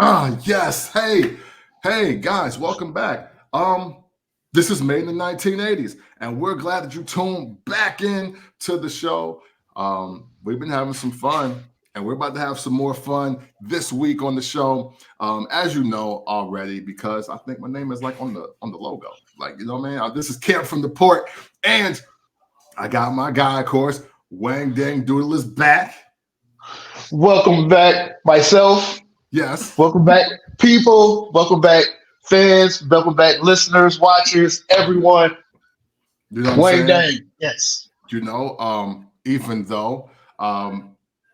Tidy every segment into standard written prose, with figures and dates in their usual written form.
Yes. Hey, guys, welcome back. This is made in the 1980s, and we're glad that you tuned back in to the show. We've been having some fun, and we're about to have some more fun this week on the show. As you know already, because I think my name is like on the logo. Like, you know what I mean? This is Camp from the Port, and I got my guy, of course, Wang Dang Doodle is back. Welcome back, myself. Yes. Welcome back, people. Welcome back, fans. Welcome back, listeners, watchers, everyone. You know what I'm Wayne saying? Dang. Yes. Even though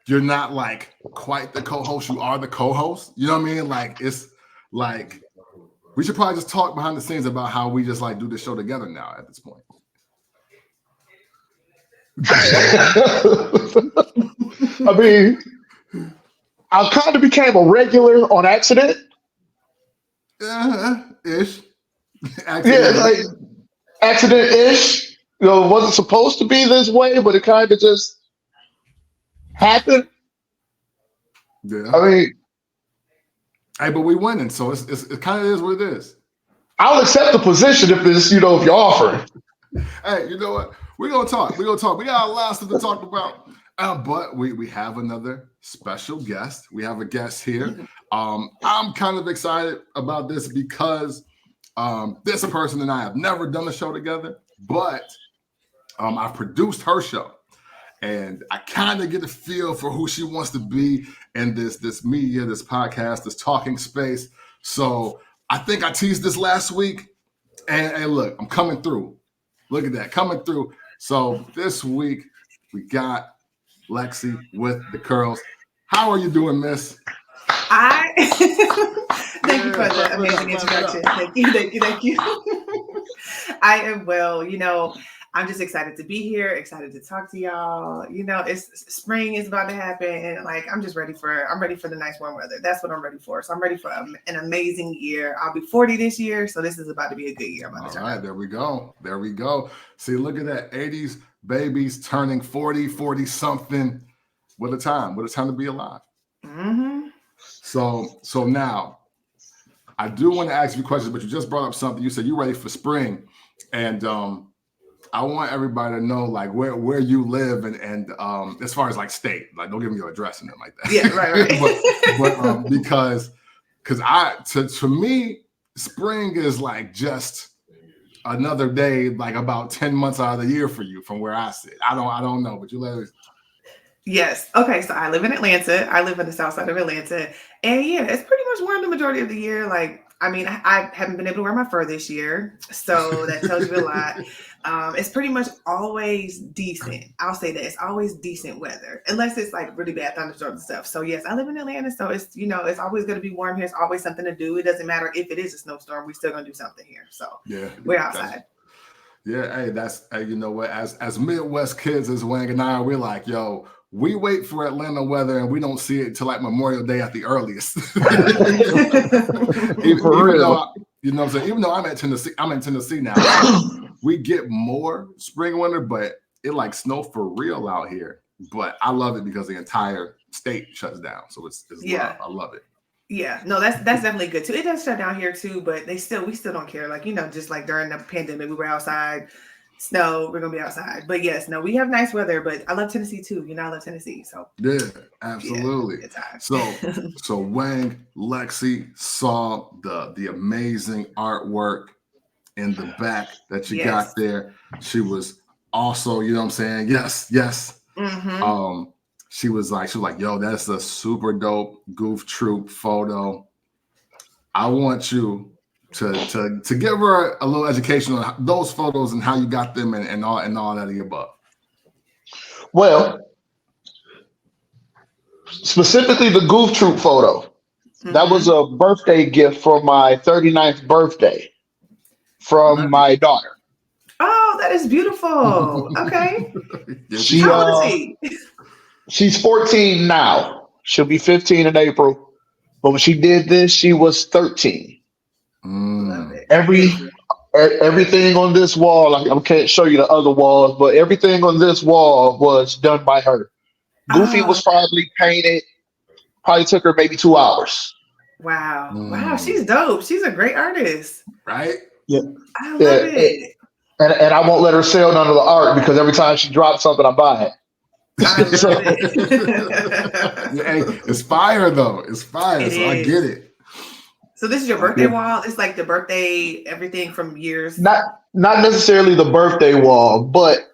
you're not like quite the co-host, you are the co-host. You know what I mean? Like it's like we should probably just talk behind the scenes about how we just like do the show together now at this point. I mean, I kind of became a regular on accident. Ish. Yeah, Accidentally. like accident-ish. It wasn't supposed to be this way, but it kind of just happened. Yeah. I mean, Hey, but we winning, so it kind of is what it is. I'll accept the position if you're offering. Hey, you know what? We're gonna talk. We're gonna talk. We got a lot of stuff to talk about. But we have another special guest. We have a guest here. I'm kind of excited about this because this person and I have never done a show together, but I've produced her show. And I kind of get a feel for who she wants to be in this media, this podcast, this talking space. So I think I teased this last week. And look, I'm coming through. Look at that, coming through. So this week we got Lexi with the curls. How are you doing, Miss? I thank you for the amazing introduction. Thank you. I am well. I'm just excited to be here, excited to talk to y'all. It's spring is about to happen, and like I'm ready for the nice warm weather. That's what I'm ready for. So I'm ready for an amazing year. I'll be 40 this year, so this is about to be a good year. All right, there we go. There we go. See, look at that. 80s babies turning 40 something. What a time. What a time to be alive. Mm-hmm. So now I do want to ask you questions, but you just brought up something. You said you're ready for spring. And I want everybody to know like where you live and as far as like state, like don't give me your address and nothing like that. Yeah, right. but because to me, spring is like just another day, like about 10 months out of the year for you from where I sit. I don't know, but you let us. Yes. Okay. So I live in Atlanta. I live in the south side of Atlanta. And yeah, it's pretty much warm the majority of the year. Like, I mean, I haven't been able to wear my fur this year. So that tells you a lot. It's pretty much always decent. I'll say that it's always decent weather, unless it's like really bad thunderstorms and stuff. So yes, I live in Atlanta. So it's, it's always going to be warm here. It's always something to do. It doesn't matter if it is a snowstorm. We're still going to do something here. So yeah, we're outside. Yeah. Hey, you know what? As Midwest kids, as Wang and I, we're like, yo, we wait for Atlanta weather and we don't see it till like Memorial Day at the earliest. For real. You know what I'm saying? Even though I'm in Tennessee now. We get more spring winter, but it like snow for real out here. But I love it because the entire state shuts down. So it's yeah. love. I love it. Yeah, no, that's definitely good too. It does shut down here too, but we still don't care. Like, just like during the pandemic, we were outside. Snow, we're gonna be outside. But yes, no, we have nice weather, but I love Tennessee too. I love Tennessee. So yeah, absolutely. Yeah, so Wang, Lexi saw the amazing artwork in the back that you got there. She was also, you know what I'm saying? Yes. Mm-hmm. She was like, yo, that's a super dope Goof Troop photo. I want you to give her a little education on those photos and how you got them and all that of the above. Well, specifically the Goof Troop photo. Mm-hmm. That was a birthday gift for my 39th birthday from my daughter. Oh, that is beautiful. Okay. How old is she? She's 14 now. She'll be 15 in April. But when she did this, she was 13. Love it. Everything on this wall, I can't show you the other walls, but everything on this wall was done by her. Goofy was probably painted, probably took her maybe 2 hours. Wow. Wow. She's dope. She's a great artist. Right? Yeah. I love it. And I won't let her sell none of the art because every time she drops something, I buy it. I love So- it. Hey, it's fire though. It's fire. It So I is. get it. So this is your birthday wall? It's like the birthday, everything from years. Not necessarily the birthday wall, but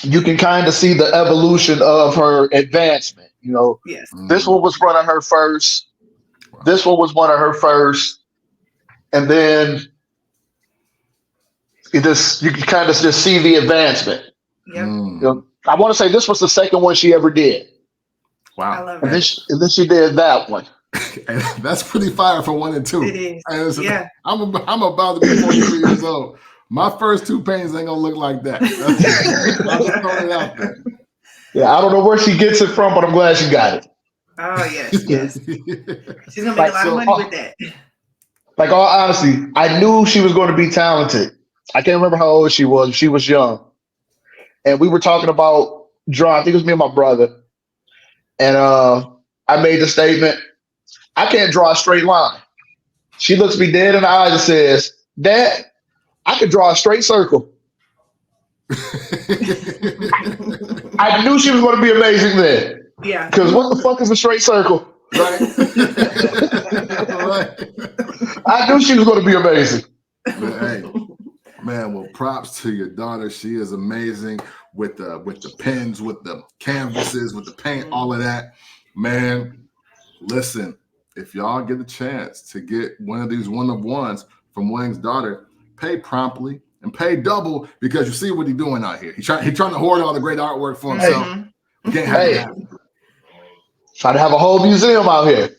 you can kind of see the evolution of her advancement. You know, Yes. this one was one of her first. This one was one of her first, and then you can kind of just see the advancement. Yep. You know, I want to say this was the second one she ever did. Wow. I love And it. then she did that one. And that's pretty fire for 1 and 2. It is. And Yeah. I'm about to be 43 years old. My first 2 paintings ain't gonna look like that. I'm just throwing it out there. Yeah, I don't know where she gets it from, but I'm glad she got it. Oh, yes. Yes. She's going to make a lot of money with that. Like, all honesty, I knew she was going to be talented. I can't remember how old she was. She was young. And we were talking about drawing. I think it was me and my brother. And I made the statement, I can't draw a straight line. She looks me dead in the eyes and says, Dad, I could draw a straight circle. I knew she was going to be amazing then. Yeah. Because what the fuck is a straight circle? Right. Right. I knew she was going to be amazing. But, hey, man, well, props to your daughter. She is amazing with the pens, with the canvases, with the paint, all of that. Man, listen, if y'all get a chance to get one of these one-of-ones from Wang's daughter, pay promptly and pay double because you see what he's doing out here. He's trying to hoard all the great artwork for himself. Mhm. You can't have it happen. Trying to have a whole museum out here.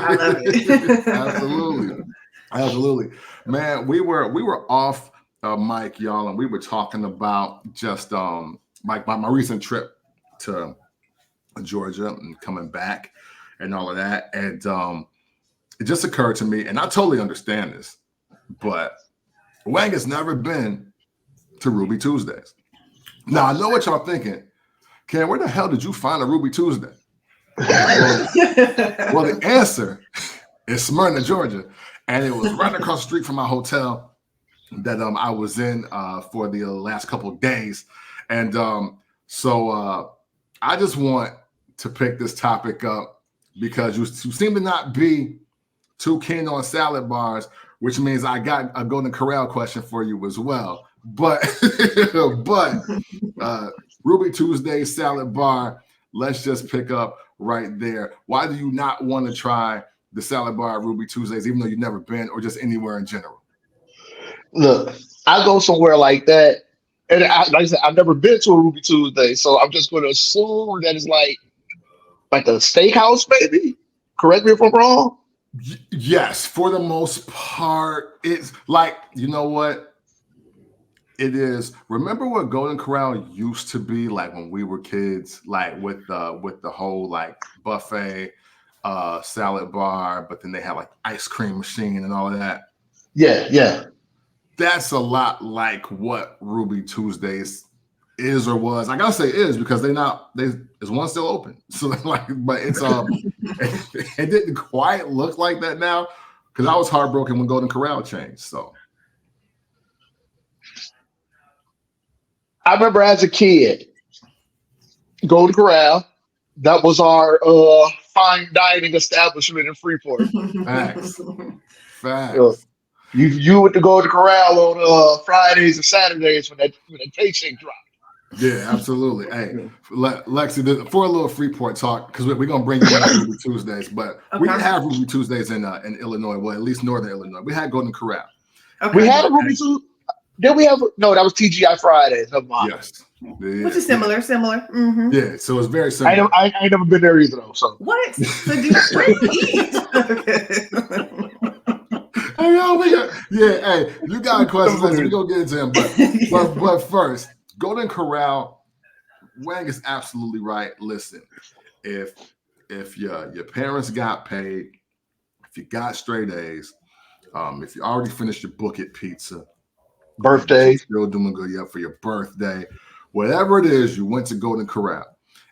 I love it. Absolutely. Man, we were off mic, y'all, and we were talking about just my recent trip to Georgia and coming back and all of that. And it just occurred to me, and I totally understand this, but Wang has never been to Ruby Tuesdays. Now, I know what y'all thinking. Ken, where the hell did you find a Ruby Tuesday? Well, the answer is Smyrna, Georgia. And it was right across the street from my hotel that I was in for the last couple of days. And so I just want to pick this topic up because you seem to not be too keen on salad bars, which means I got a Golden Corral question for you as well. But Ruby Tuesday salad bar, let's just pick up right there. Why do you not want to try the salad bar at Ruby Tuesdays, even though you've never been, or just anywhere in general? Look, I go somewhere like that, and like I said, I've never been to a Ruby Tuesday, so I'm just going to assume that it's like a steakhouse, maybe. Correct me if I'm wrong. Yes, for the most part, it's like, you know what? It is. Remember what Golden Corral used to be like when we were kids, like with the whole like buffet salad bar, but then they had like ice cream machine and all of that. Yeah. That's a lot like what Ruby Tuesdays is or was. I gotta say is because is one still open. So like, but it's it didn't quite look like that now because I was heartbroken when Golden Corral changed. So I remember as a kid, Golden Corral, that was our fine dining establishment in Freeport. facts. You went to Golden Corral on Fridays and Saturdays when that paycheck dropped. Yeah, absolutely. Hey, Lexi, for a little Freeport talk, because we're gonna bring you in on Ruby Tuesdays, but we didn't have Ruby Tuesdays in Illinois, well, at least Northern Illinois. We had Golden Corral. Okay. We had a Ruby Tuesday. Did we have? No, that was TGI Fridays. Never mind. Yes. Which is similar. Mm-hmm. Yeah, so it's very similar. I ain't never been there either, though. So what? So do you eat? Hey, you got a question? We're gonna get into him, but first, Golden Corral. Wang is absolutely right. Listen, if your parents got paid, if you got straight A's, if you already finished your Book It pizza, birthday, still doing good, for your birthday, whatever it is, you went to Golden Corral.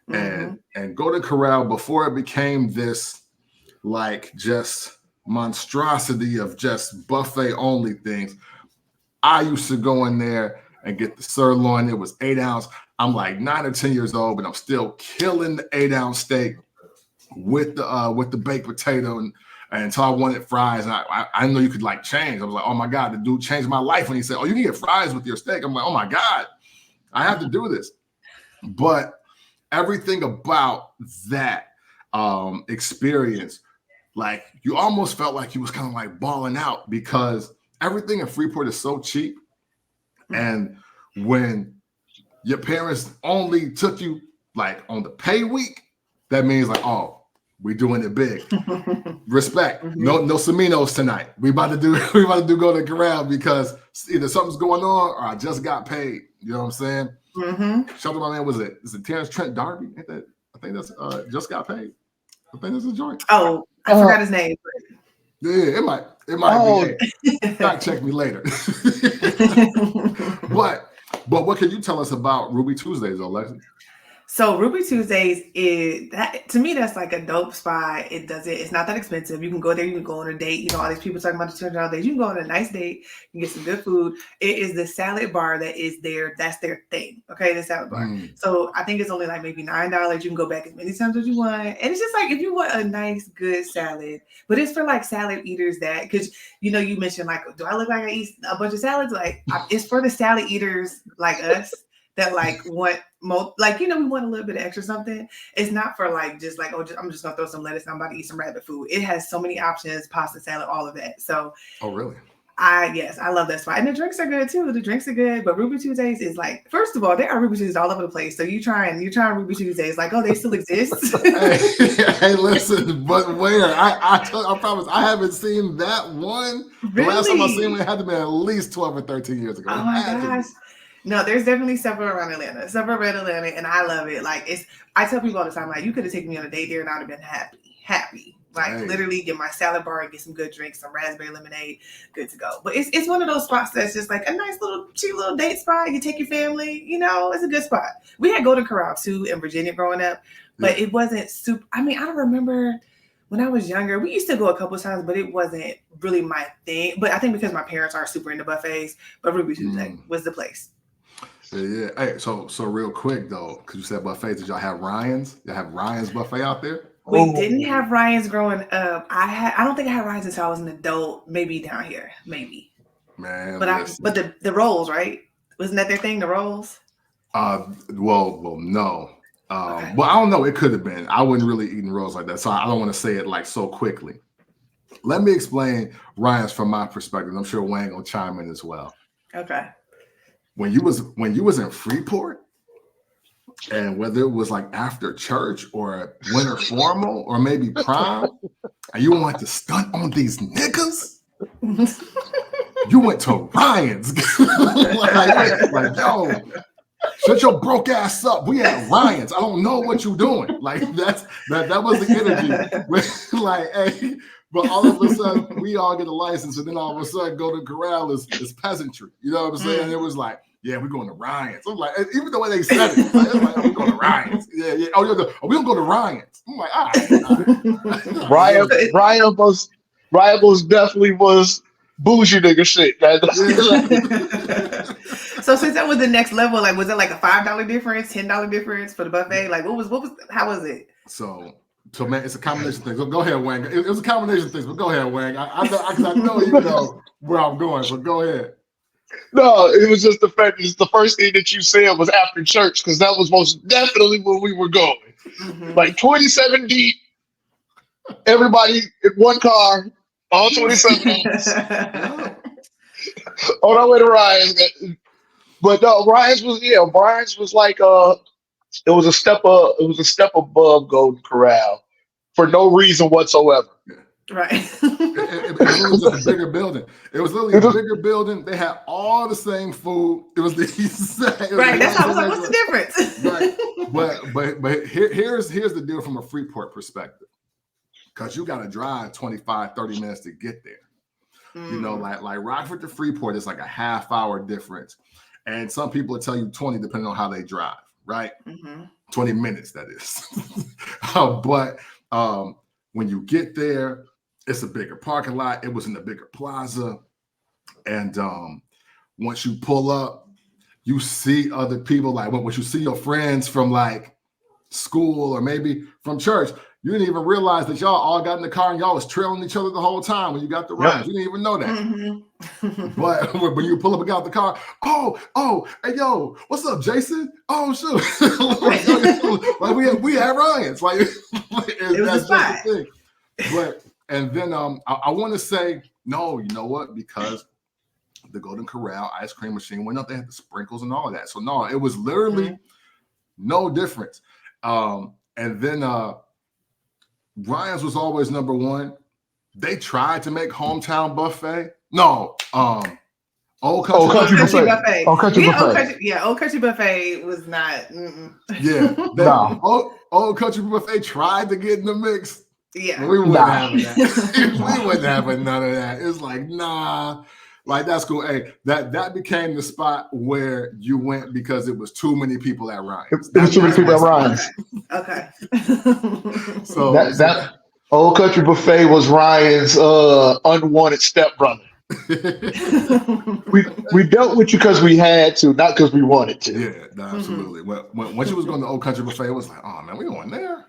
Mm-hmm. And Golden Corral, before it became this like just monstrosity of just buffet only things. I used to go in there and get the sirloin. It was 8 ounce. I'm like 9 or 10 years old, but I'm still killing the 8 ounce steak with the baked potato and until I wanted fries. And I know you could like change. I was like, oh my God, the dude changed my life when he said, oh, you can get fries with your steak. I'm like, oh my God, I have to do this. But everything about that experience, like you almost felt like you was kind of like balling out because everything in Freeport is so cheap. And when your parents only took you like on the pay week, that means like, oh, we're doing it big. Respect. No Seminos tonight. We about to do go to the corral because either something's going on or I just got paid. You know what I'm saying? Shout out to my man, is it Terrence Trent Darby? I think that's just got paid. I think that's a joint. Oh, I forgot his name. Yeah, it might be. Hey, fact check me later. But what can you tell us about Ruby Tuesdays, Lexi? So Ruby Tuesdays is that to me that's like a dope spot. It's not that expensive. You can go there, you can go on a date. You know, all these people talking about the $200 days. You can go on a nice date, you can get some good food. It is the salad bar that is there. That's their thing. Okay, the salad bar. So I think it's only like maybe $9. You can go back as many times as you want. And it's just like if you want a nice, good salad, but it's for like salad eaters that because you know you mentioned like, do I look like I eat a bunch of salads? Like it's for the salad eaters like us. That like want like we want a little bit of extra something. It's not for like just like I'm just gonna throw some lettuce. I'm about to eat some rabbit food. It has so many options, pasta, salad, all of that. So really? I love that spot, and the drinks are good too. The drinks are good, but Ruby Tuesdays is like first of all there are Ruby Tuesdays all over the place. So you're trying Ruby Tuesdays like they still exist. hey, listen, but where I promise I haven't seen that one. Really? The last time I seen it had to be at least 12 or 13 years ago. Oh my gosh. No, there's definitely several around Atlanta, and I love it. Like I tell people all the time, like you could have taken me on a date there, and I'd have been happy. Like literally, get my salad bar, get some good drinks, some raspberry lemonade, good to go. But it's one of those spots that's just like a nice little cheap little date spot. You take your family, it's a good spot. We had Golden Corral too in Virginia growing up, but it wasn't super. I mean, I don't remember. When I was younger, we used to go a couple of times, but it wasn't really my thing. But I think because my parents are super into buffets, but Ruby Tuesday was the place. Yeah. Hey, so real quick though, because you said buffets, did y'all have Ryan's? Y'all have Ryan's buffet out there? We didn't have Ryan's growing up. I don't think I had Ryan's until I was an adult. Maybe down here, maybe. Man, but the rolls, right? Wasn't that their thing? The rolls? Well, no. Okay. Well, I don't know. It could have been. I wasn't really eating rolls like that, so I don't want to say it like so quickly. Let me explain Ryan's from my perspective. I'm sure Wayne will chime in as well. Okay. When you was in Freeport, and whether it was like after church or winter formal or maybe prom, and you wanted to stunt on these niggas, you went to Ryan's. like, yo, shut your broke ass up. We at Ryan's. I don't know what you're doing. Like that was the energy. Like, hey. But all of a sudden, we all get a license, and then all of a sudden, Golden Corral is peasantry. You know what I'm saying? It was like, yeah, we're going to Ryan's. I'm like, even the way they said it, we're going to Ryan's. Yeah. Oh, we're going to go to Ryan's. I'm like, all right. Ryan most definitely was bougie nigga shit. So since that was the next level, like, was it like a $5 difference, $10 difference for the buffet? Like, how was it? So man, it's a combination of things. So go ahead, Wang. It was a combination of things, but go ahead, Wang. I know you know where I'm going, but go ahead. No, it was just the fact that the first thing that you said was after church, because that was most definitely where we were going. Like 27 deep, everybody in one car, all 27 of us on our way to Ryan's. But no, Ryan's was like it was a step above Golden Corral for no reason whatsoever. Right. it was just a bigger building. It was literally a bigger building. They had all the same food. It was the same. Right. That's how I was like, what's the difference? Right. But here's the deal from a Freeport perspective. Because you got to drive 25, 30 minutes to get there. You know, like Rockford to Freeport is like a half-hour difference. And some people will tell you 20 depending on how they drive, right? 20 minutes, that is. But when you get there, it's a bigger parking lot. It was in a bigger plaza. And once you pull up, you see other people. Like once you see your friends from like school or maybe from church, you didn't even realize that y'all all got in the car and y'all was trailing each other the whole time when you got the rides. You didn't even know that. Mm-hmm. But when you pull up and get out the car, oh, hey, yo, what's up, Jason? Oh, shoot. Like we had Ryan's. Like, it was that's a spot. just the thing. But, and then I want to say, no, you know what? Because the Golden Corral ice cream machine went up, they had the sprinkles and all of that. So, no, it was literally no difference. And then Ryan's was always number one. They tried to make hometown buffet. No, Old Country Buffet. Old Country Buffet. Old Country Buffet was not. Yeah, Old Country Buffet tried to get in the mix. Yeah, we wouldn't have that. We wouldn't have none of that. It's like, nah, like that's cool. Hey, that became the spot where you went because it was too many people at Ryan's. It was too many people at Ryan's. Okay. So that Old Country Buffet was Ryan's unwanted stepbrother. we dealt with you because we had to, not because we wanted to. Yeah, no, absolutely. When you was going to Old Country Buffet, it was like, oh man, we going there.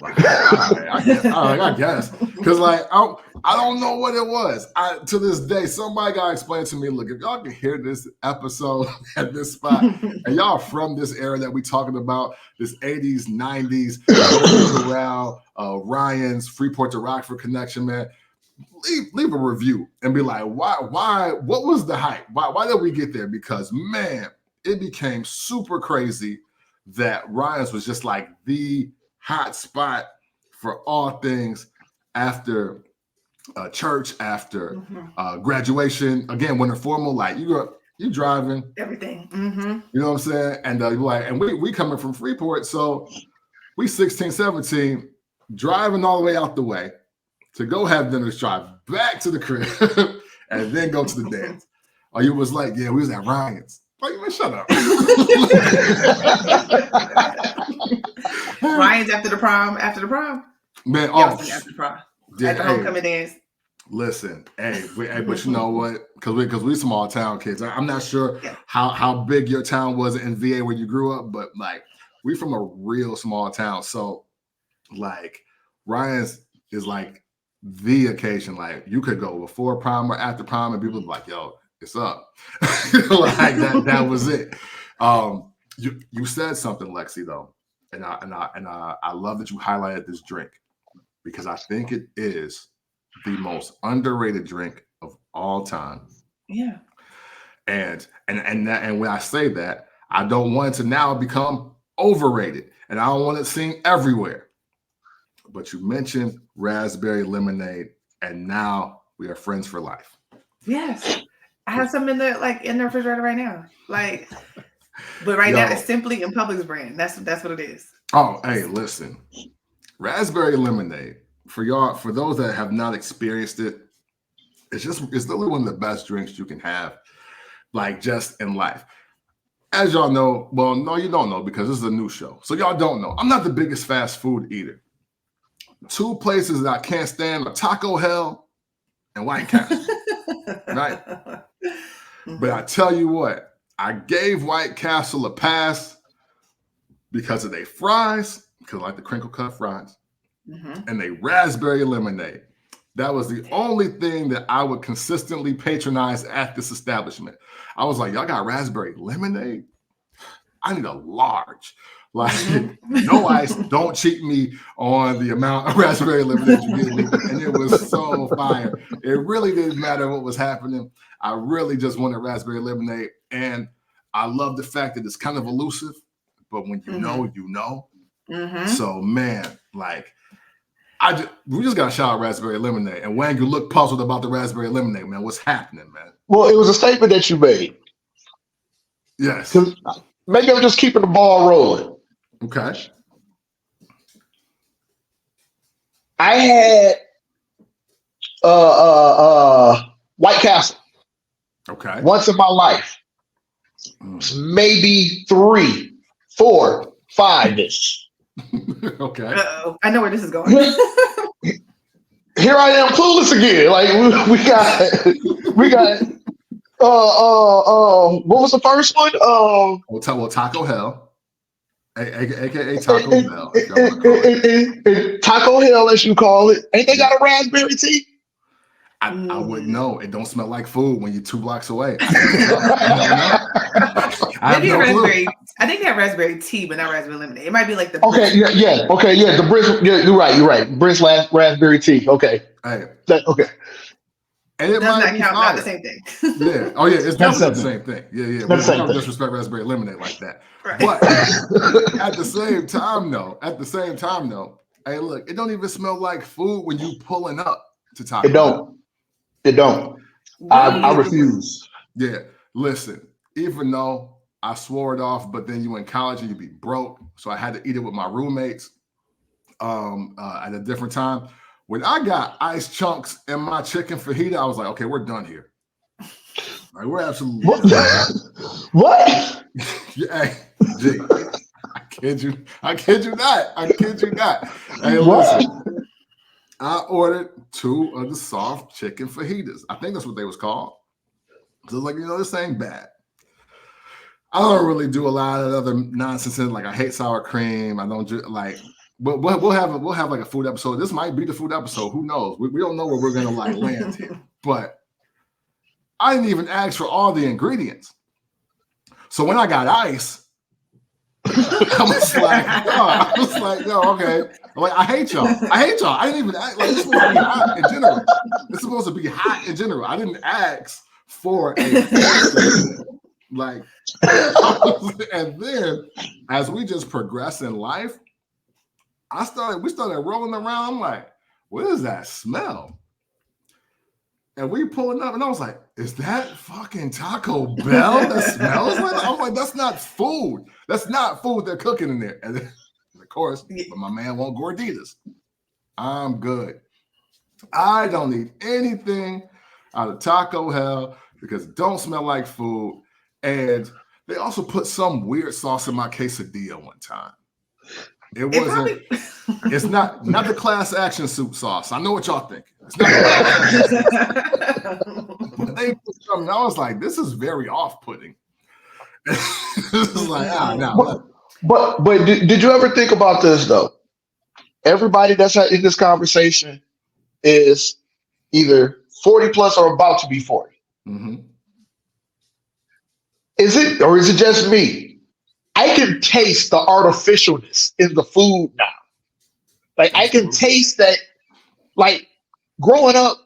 Like, I guess, because like I don't know what it was. To this day, somebody gotta explain to me. Look, if y'all can hear this episode at this spot, and y'all from this era that we talking about, this 80s, 90s, Golden Corral, Ryan's, Freeport to Rockford connection, man. Leave a review and be like, why? What was the hype? Why did we get there? Because man, it became super crazy that Ryan's was just like the hot spot for all things after church, after graduation. Again, winter formal, like you driving everything. You know what I'm saying? And you're like, and we coming from Freeport, so we 16, 17, driving all the way out the way to go have dinner, drive back to the crib, and then go to the dance. Or you was like, yeah, we was at Ryan's. Like, man, shut up. Ryan's after the prom. Man, after the prom. Yeah, at the homecoming dance. Listen, but you know what? Because we small town kids. I'm not sure how big your town was in VA where you grew up, but like we from a real small town. So like Ryan's is like the occasion. Like you could go before prom or after prom, and people be like, "Yo, it's up." Like that was it. You said something, Lexi, though, and I love that you highlighted this drink because I think it is the most underrated drink of all time. Yeah. And when I say that, I don't want it to now become overrated, and I don't want it seen everywhere. But you mentioned raspberry lemonade, and now we are friends for life. Yes. I have some in the refrigerator right now. Like, but now it's Simply and Publix brand. That's what it is. Oh, hey, listen. Raspberry lemonade, for those that have not experienced it, it's literally one of the best drinks you can have, like just in life. As y'all know, well, no, you don't know because this is a new show. So y'all don't know. I'm not the biggest fast food eater. Two places that I can't stand are Taco Hell and White Castle. Right? But I tell you what, I gave White Castle a pass because of their fries, because I like the crinkle cut fries, and they raspberry lemonade. That was the only thing that I would consistently patronize at this establishment. I was like, y'all got raspberry lemonade? I need a large. Like, no ice, don't cheat me on the amount of raspberry lemonade you give me. And it was so fire. It really didn't matter what was happening. I really just wanted raspberry lemonade. And I love the fact that it's kind of elusive, but when you know, you know. So, man, like, we just got to shout out raspberry lemonade. And Wang, you look puzzled about the raspberry lemonade, man. What's happening, man? Well, it was a statement that you made. Yes. Maybe I'm just keeping the ball rolling. Okay. I had White Castle. Okay. Once in my life. Maybe 3, 4, 5-ish. Okay. Uh-oh. I know where this is going. here I am clueless again. Like we got what was the first one? Well, Taco Hell, aka Taco Bell. If y'all want to call it. Taco Hell, as you call it. Ain't they got a raspberry tea? I wouldn't know. It don't smell like food when you're 2 blocks away. I Maybe have no clue. raspberry. I think they have raspberry tea, but not raspberry lemonade. It might be like the Okay, yeah. Okay, yeah. The Brisk, yeah, you're right. Brisk raspberry tea. Okay. Hey. Okay. And it does might not be count. fire. Not the same thing. Yeah. Oh yeah, it's That's definitely the same thing. Yeah. We don't disrespect raspberry lemonade like that. Right. But at the same time though, hey, look, it don't even smell like food when you pulling up to Taco Bell. It don't. I refuse. Yeah. Listen, even though I swore it off, but then you in college and you be broke, so I had to eat it with my roommates at a different time. When I got ice chunks in my chicken fajita, I was like, okay, we're done here. Like, we're absolutely done. What? Yeah, hey, G, I kid you not. Hey, What? listen, I ordered 2 of the soft chicken fajitas. I think that's what they was called. So like, this ain't bad. I don't really do a lot of other nonsense. Like, I hate sour cream. I don't do like. But we'll have like a food episode. This might be the food episode. Who knows? We don't know where we're gonna like land here. But I didn't even ask for all the ingredients. So when I got ice, I was like, yo, okay. Like, I hate y'all. I didn't even ask. Like, it's supposed to be hot in general. It's supposed to be hot in general. I didn't ask for a like. And then as we just progress in life, we started rolling around. I'm like, what is that smell? And we pulling up, and I was like, is that fucking Taco Bell that smells like that? I was like, that's not food. That's not food they're cooking in there. And then, of course, but my man want gorditas. I'm good. I don't need anything out of Taco Hell because it don't smell like food. And they also put some weird sauce in my quesadilla one time. It's not the class action soup sauce. I know what y'all think. It's not but they put something. I was like, this is very off-putting. This is like, no. But did you ever think about this though? Everybody that's in this conversation is either 40 plus or about to be 40. Mm-hmm. Is it just me? I can taste the artificialness in the food now. Like, I can taste that. Like, growing up,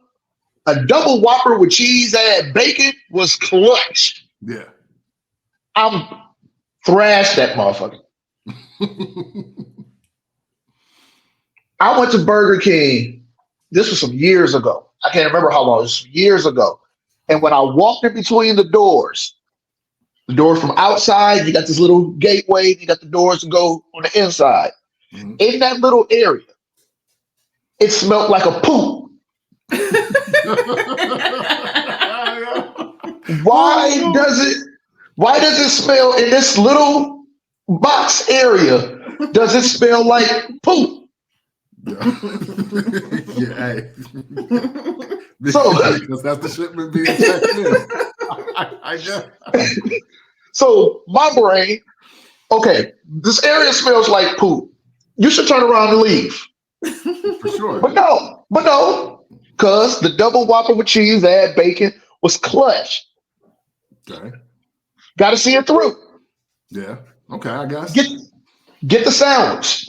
a double Whopper with cheese and bacon was clutch. Yeah. I'm thrashed that motherfucker. I went to Burger King. This was some years ago. I can't remember how long. It was years ago. And when I walked in between the doors from outside, you got this little gateway, you got the doors to go on the inside. Mm-hmm. In that little area, it smelled like a poop. Why does it smell in this little box area? Does it smell like poop? Yeah, hey. So, because that's the shipment being checked in. I guess. So my brain, okay, this area smells like poop. You should turn around and leave. For sure. But no, because the double Whopper with cheese and bacon was clutch. Okay. Got to see it through. Yeah. Okay, I guess. Get the sandwich.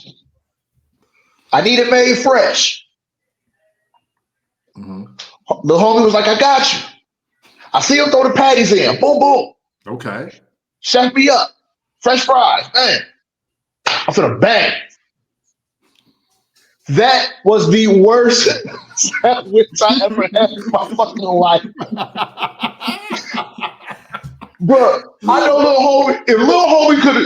I need it made fresh. Mm-hmm. The homie was like, I got you. I see him throw the patties in. Boom, boom. Okay. Chef me up. Fresh fries. Man. I'm finna bang. That was the worst sandwich I ever had in my fucking life. Bro, I know little homie,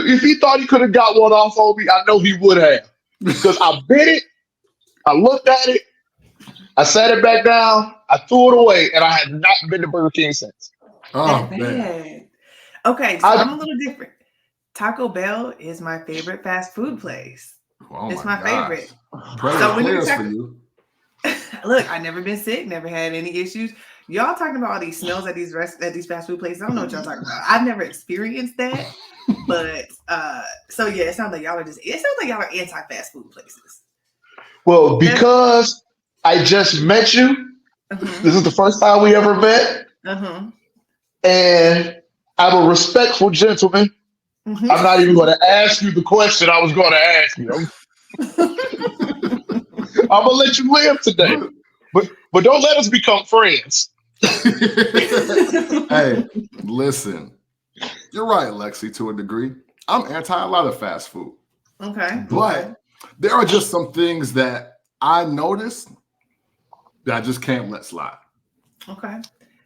if he thought he could have got one off on me, I know he would have. Because I bit it, I looked at it, I set it back down, I threw it away, and I have not been to Burger King since. Oh, man. Okay, so I'm a little different. Taco Bell is my favorite fast food place. Oh, it's my favorite. So when you're for you. Look, I never been sick, never had any issues. Y'all talking about all these smells at these fast food places. I don't know what y'all talking about. I've never experienced that. But so yeah, it sounds like y'all are anti-fast food places. Well, because I just met you, this is the first time we ever met, and I'm a respectful gentleman. I'm not even going to ask you the question I was going to ask you. I'm going to let you live today, but don't let us become friends. Hey, listen, you're right, Lexi, to a degree. I'm anti a lot of fast food. Okay. But there are just some things that I noticed that I just can't let slide. Okay.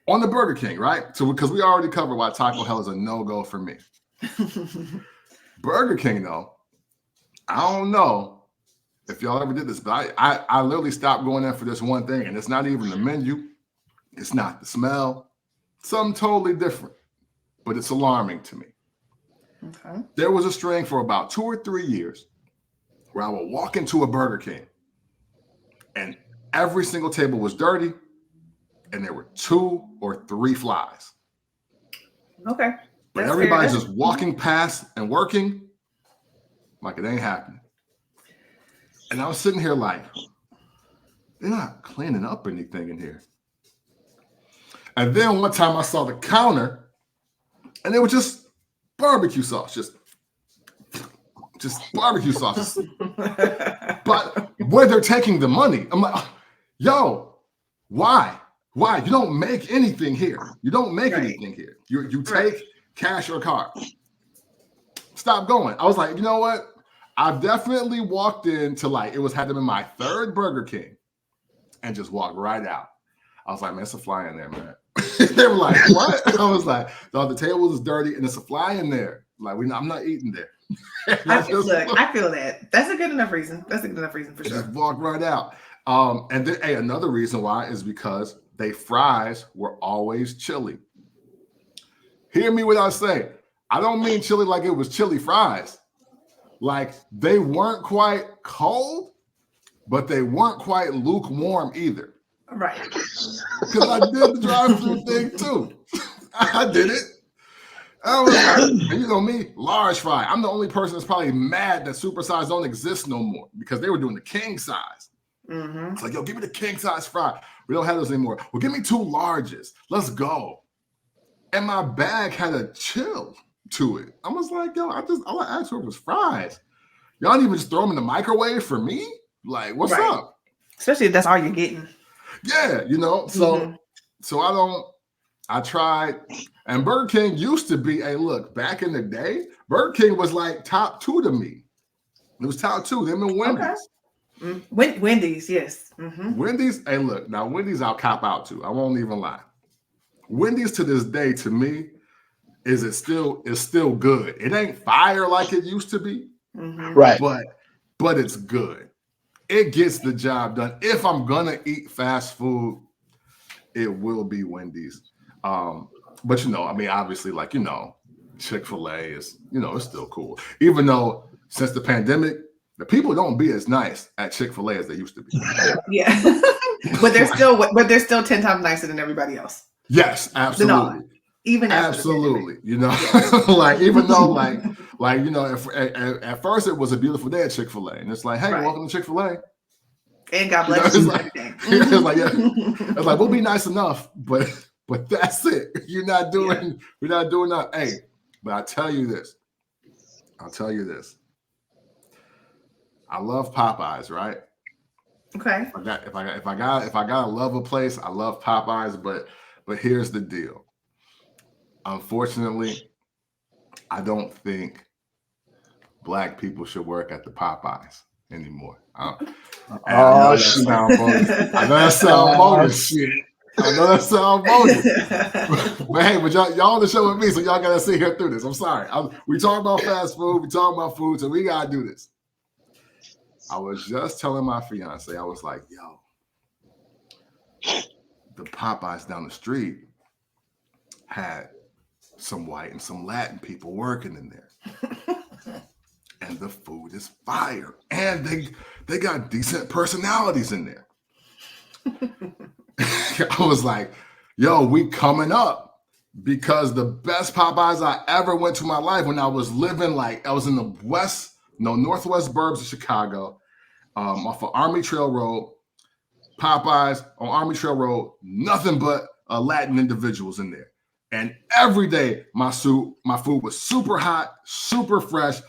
On the Burger King, right? So because we already covered why Taco Hell is a no-go for me. Burger King, though, I don't know if y'all ever did this, but I literally stopped going there for this one thing, and it's not even the menu. It's not the smell. Something totally different, but it's alarming to me. Okay. There was a string for about 2 or 3 years where I would walk into a Burger King and every single table was dirty and there were 2 or 3 flies. Okay. But everybody's just walking past and working like it ain't happening. And I was sitting here like, they're not cleaning up anything in here. And then one time I saw the counter and it was just barbecue sauce, just barbecue sauce. But where they're taking the money, I'm like, yo, why? Why? You don't make anything here. You don't make anything here. You take cash or card. Stop going. I was like, you know what? I've definitely walked into had them in my 3rd Burger King and just walked right out. I was like, man, it's a fly in there, man. They were like, what? I was like, no, the table is dirty and it's a fly in there. Like, I'm not eating there. I feel that. That's a good enough reason. That's a good enough reason for sure. Just walk right out. And then, another reason why is because their fries were always chili. Hear me what I say. I don't mean chili like it was chili fries. Like, they weren't quite cold, but they weren't quite lukewarm either. Right. Because I did the drive-thru thing too. I did it. I was like, and you know me, large fry. I'm the only person that's probably mad that supersize don't exist no more because they were doing the king size. It's like, yo, give me the king size fry. We don't have those anymore. Well, give me 2 larges. Let's go. And my bag had a chill to it. I was like, yo, all I asked for was fries. Y'all didn't even just throw them in the microwave for me? Like, what's up? Especially if that's all you're getting. Yeah, so I tried, and Burger King used to be, look, back in the day, Burger King was like top 2 to me. It was top 2, them and Wendy's. Okay. Wendy's, yes. Wendy's, look, now Wendy's I'll cop out to. I won't even lie. Wendy's to this day, to me, is still good. It ain't fire like it used to be, right? But it's good. It gets the job done. If I'm gonna eat fast food, it will be Wendy's. But obviously, Chick-fil-A is, it's still cool. Even though since the pandemic, the people don't be as nice at Chick-fil-A as they used to be. Yeah, but they're still 10 times nicer than everybody else. Yes, absolutely. Even absolutely, even though at first it was a beautiful day at Chick-fil-A, and it's like, hey, welcome to Chick-fil-A, and God bless you. It's like we'll be nice enough, but that's it. We're not doing that. Hey, but I'll tell you this. I love Popeyes, right? Okay. If I gotta love a place, I love Popeyes, but here's the deal. Unfortunately, I don't think Black people should work at the Popeyes anymore. I know that sound bogus. But hey, y'all on the show with me, so y'all gotta sit here through this. I'm sorry. We talk about fast food, we talk about food, so we gotta do this. I was just telling my fiance, I was like, yo, the Popeyes down the street had some white and some Latin people working in there. And the food is fire. And they got decent personalities in there. I was like, yo, we coming up, because the best Popeyes I ever went to in my life when I was living, like, I was in the northwest burbs of Chicago, off of Army Trail Road. Popeyes on Army Trail Road, nothing but Latin individuals in there. And every day my food was super hot, super fresh.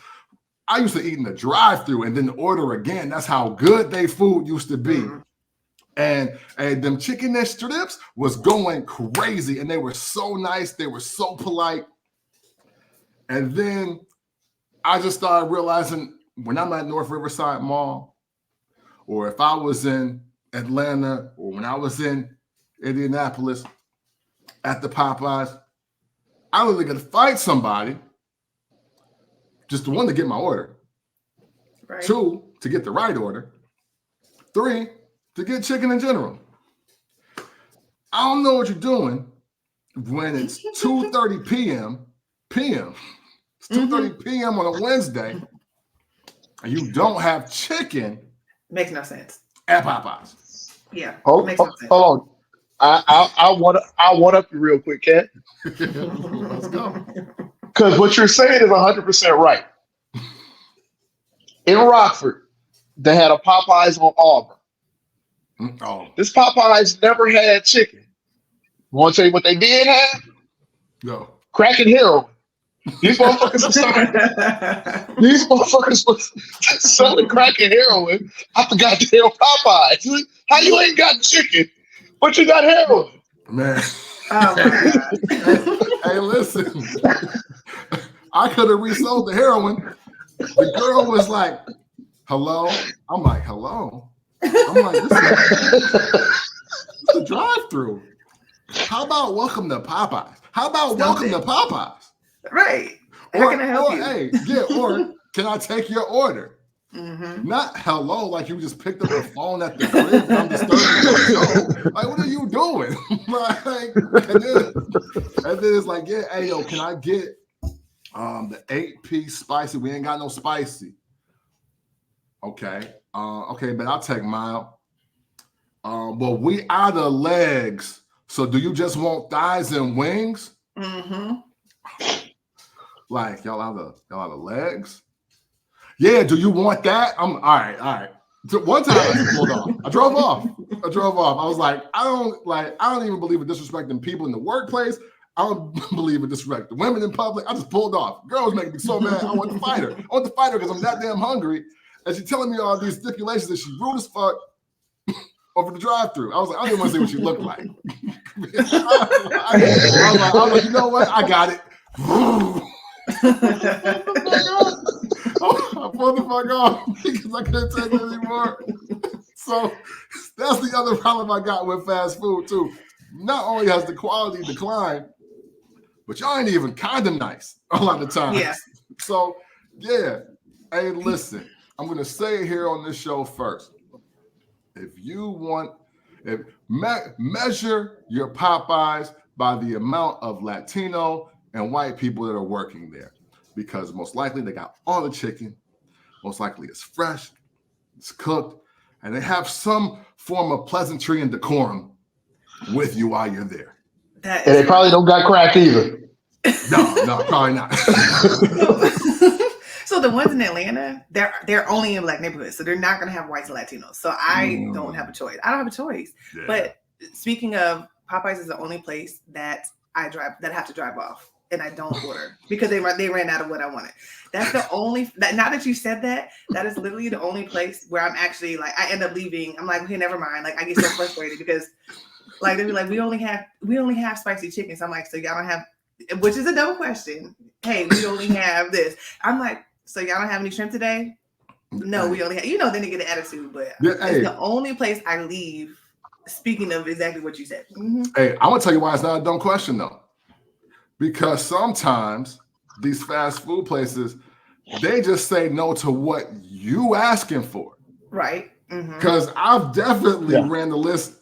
I used to eat in the drive-thru and then order again. That's how good they food used to be. And them chicken neck strips was going crazy, and they were so nice. They were so polite. And then I just started realizing, when I'm at North Riverside Mall, or if I was in Atlanta, or when I was in Indianapolis at the Popeyes, I was going to fight somebody, just one, to get my order, right. 2, to get the right order, 3, to get chicken in general. I don't know what you're doing when it's 2:30 p.m. It's 2:30 p.m. on a Wednesday, and you don't have chicken. Makes no sense. At Popeyes. Yeah. Hold on. I want up you real quick, Kat. Let's go. Because what you're saying is 100% right. In Rockford, they had a Popeyes on Auburn. Oh. This Popeyes never had chicken. Want to tell you what they did have? No. Crack and heroin. These motherfuckers was selling crack and heroin at the goddamn Popeyes. How you ain't got chicken, but you got heroin? Man. Oh my God. Hey, listen. I could have resold the heroin. The girl was like, hello? I'm like, hello? I'm like, this is a drive-thru. How about welcome to Popeyes? How about welcome to Popeyes? Right. How can I help you? Hey, or can I take your order? Mm-hmm. Not hello, like you just picked up the phone at the crib and I'm disturbing your show. Like, what are you doing? Like, and then it's like, yeah, hey, yo, can I get the 8-piece spicy? We ain't got no spicy. Okay. Okay, but I'll take mine. Well, we out of legs. So do you just want thighs and wings? Mm-hmm. Like, y'all out of legs? Yeah, do you want that? I'm all right. So one time I just pulled off. I drove off. I was like, I don't even believe in disrespecting people in the workplace. I don't believe in disrespecting women in public. I just pulled off. Girl was making me so mad. I want to fight her. Because I'm that damn hungry. And she's telling me all these stipulations that she's rude as fuck over the drive-thru. I was like, I didn't want to see what she looked like. I was like, you know what? I got it. I pulled the fuck off because I couldn't take it anymore. So that's the other problem I got with fast food too. Not only has the quality declined, but y'all ain't even kind of nice a lot of times. Yeah. So yeah, hey, listen, I'm gonna say it here on this show first. Measure your Popeyes by the amount of Latino and white people that are working there, because most likely they got all the chicken, most likely it's fresh, it's cooked, and they have some form of pleasantry and decorum with you while you're there. And they probably don't got crack either. No, probably not. So the ones in Atlanta, they're only in black neighborhoods, so they're not gonna have whites and Latinos. So I don't have a choice. I don't have a choice. Yeah. But speaking of, Popeyes is the only place that I have to drive off, and I don't order because they ran out of what I wanted. That's the only. Now that you said that, that is literally the only place where I'm actually like, I end up leaving. I'm like, okay, never mind. Like, I get so frustrated because, like, they'll be like, we only have spicy chicken. So I'm like, so y'all don't have, which is a dumb question. Hey, we only have this. I'm like, so y'all don't have any shrimp today? No, we only have, then they get an attitude, but it's the only place I leave. Speaking of exactly what you said. Mm-hmm. Hey, I'm gonna tell you why it's not a dumb question though. Because sometimes these fast food places, they just say no to what you asking for. Right. Because I've definitely ran the list,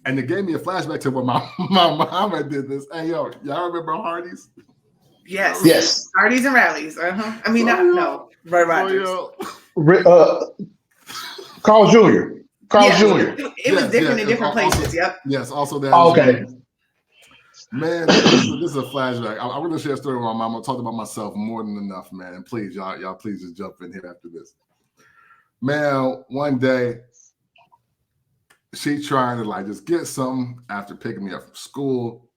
and it gave me a flashback to when my mama did this. Hey, yo, y'all remember Hardee's? Yes. Hardee's and Rallies. I mean, no. Right. Carl Jr. Carl's Jr. It was different in different places. Yep. Yes, also that. Okay. Man, this is a flashback. I'm going to share a story with my mom. I talked about myself more than enough, man. And please, y'all please just jump in here after this. Man, one day, she trying to like just get something after picking me up from school.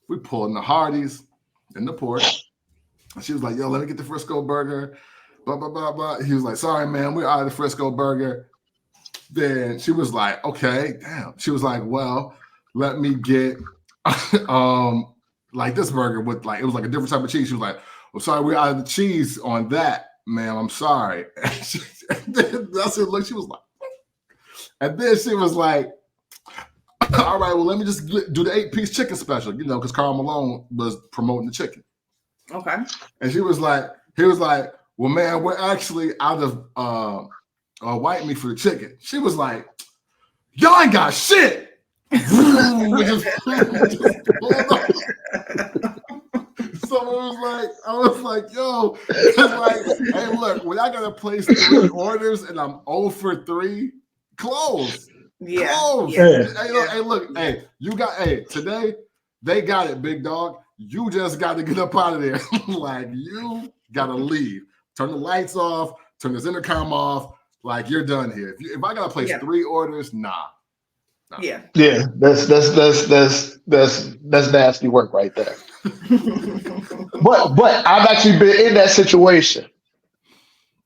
We pulled in the Hardee's in the porch. And she was like, yo, let me get the Frisco burger. Blah, blah, blah, blah. He was like, sorry, man, we're out of the Frisco burger. Then she was like, okay, damn. She was like, well, let me get like this burger with like, it was like a different type of cheese. She was like, well, sorry, we're out of the cheese on that, ma'am. I'm sorry. That's it. Look, she was like, and then she was like, all right, well, let me just do the 8-piece chicken special, you know, because Karl Malone was promoting the chicken. Okay. And he was like, well, man, we're actually out of white meat for the chicken. She was like, y'all ain't got shit. So I was like, yo, it's like, hey, look, when I gotta place 3 orders and I'm 0 for 3, close. Yeah. Close. Yeah. Hey, look, today they got it, big dog. You just got to get up out of there. Like, you gotta leave. Turn the lights off, turn this intercom off. Like, you're done here. If I gotta place 3 orders, nah. Yeah, that's nasty work right there. but I've actually been in that situation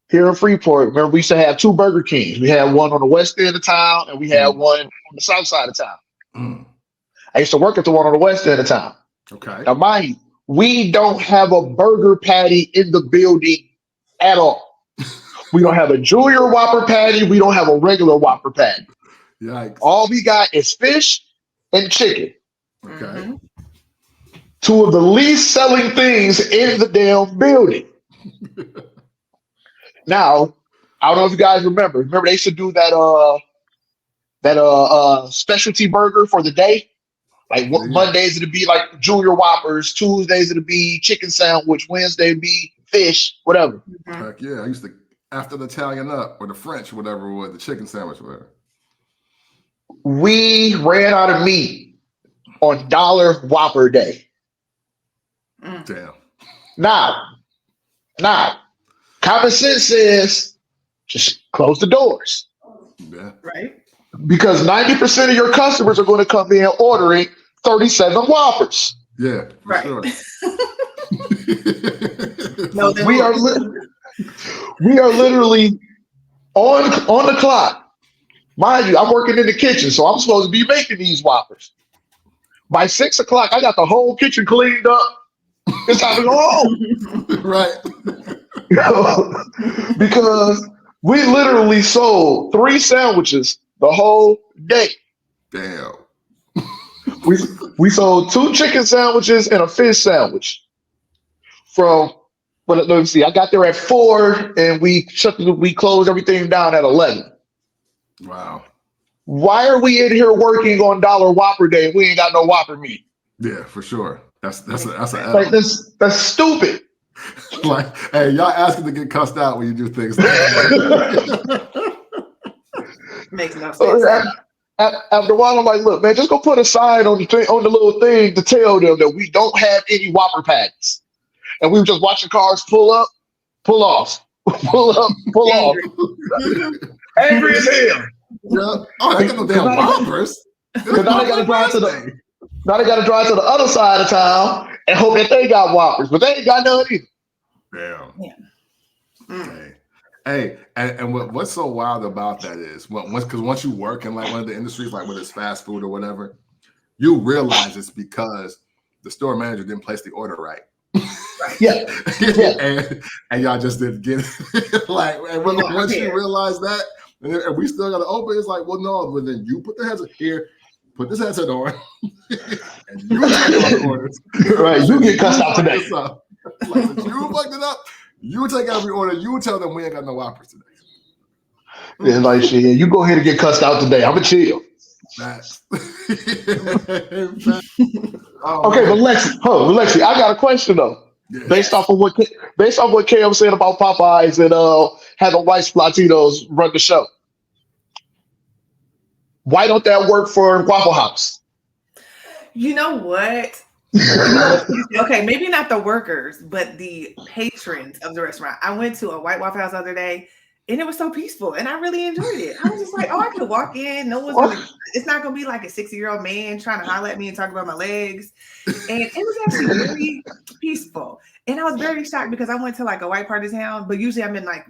here in Freeport. Remember, we used to have 2 Burger Kings. We had one on the west end of town, and we had one on the south side of town. I used to work at the one on the west end of town. Okay. Now, mind you, we don't have a burger patty in the building at all. We don't have a Junior Whopper patty. We don't have a regular Whopper patty. Yikes. All we got is fish and chicken. Okay. 2 of the least selling things in the damn building. Now, I don't know if you guys remember. Remember they used to do that specialty burger for the day? Like Mondays it'd be like Junior Whoppers, Tuesdays it'd be chicken sandwich, Wednesday it'd be fish, whatever. Heck yeah. I used to, after the Italian up or the French, whatever it was, the chicken sandwich, whatever. We ran out of meat on $1 Whopper Day. Damn. Now, common sense says just close the doors. Yeah. Right. Because 90% of your customers are going to come in ordering 37 Whoppers. Yeah, for Right. sure. No, we are literally on the clock. Mind you, I'm working in the kitchen, so I'm supposed to be making these Whoppers. By 6 o'clock, I got the whole kitchen cleaned up. It's time to go home. Right. Because we literally sold 3 sandwiches the whole day. Damn. We sold 2 chicken sandwiches and a fish sandwich. Let me see. I got there at 4 and we closed everything down at 11. Wow. Why are we in here working on $1 Whopper Day and we ain't got no Whopper meat? Yeah, for sure. That's like that's stupid. Like, hey, y'all asking to get cussed out when you do things like that. Makes no sense. After a while, I'm like, look, man, just go put a sign on the little thing to tell them that we don't have any Whopper patties. And we were just watching cars pull up, pull off, pull up, pull off. Angry as hell. Yeah. Oh, they got no damn Whoppers. Because now they got to drive to the other side of town and hope that they got Whoppers, but they ain't got none either. Damn. Yeah. Hey, and what's so wild about that is because once you work in like one of the industries, like whether it's fast food or whatever, you realize it's because the store manager didn't place the order right. Yeah. and y'all just didn't get it. Like, and once you realize that, and we still got to open, it's like, well, no, but then you put the headset here, put this headset on, and you take all the orders. Right, you get cussed out today. Like, you fucked it up. You take every order. You tell them we ain't got no Whoppers today. Yeah, like shit. You go ahead and get cussed out today. I'ma chill. Facts. Okay, but Lexi, I got a question though. Yeah. Based off what Cam said about Popeyes and having white Splatinos run the show. Why don't that work for Waffle House? You know what? Okay, maybe not the workers, but the patrons of the restaurant. I went to a white Waffle House the other day, and it was so peaceful, and I really enjoyed it. I was just like, oh, I could walk in. No one's gonna. It's not gonna be like a 60-year-old man trying to holler at me and talk about my legs. And it was actually very peaceful. And I was very shocked because I went to like a white part of town, but usually I'm in my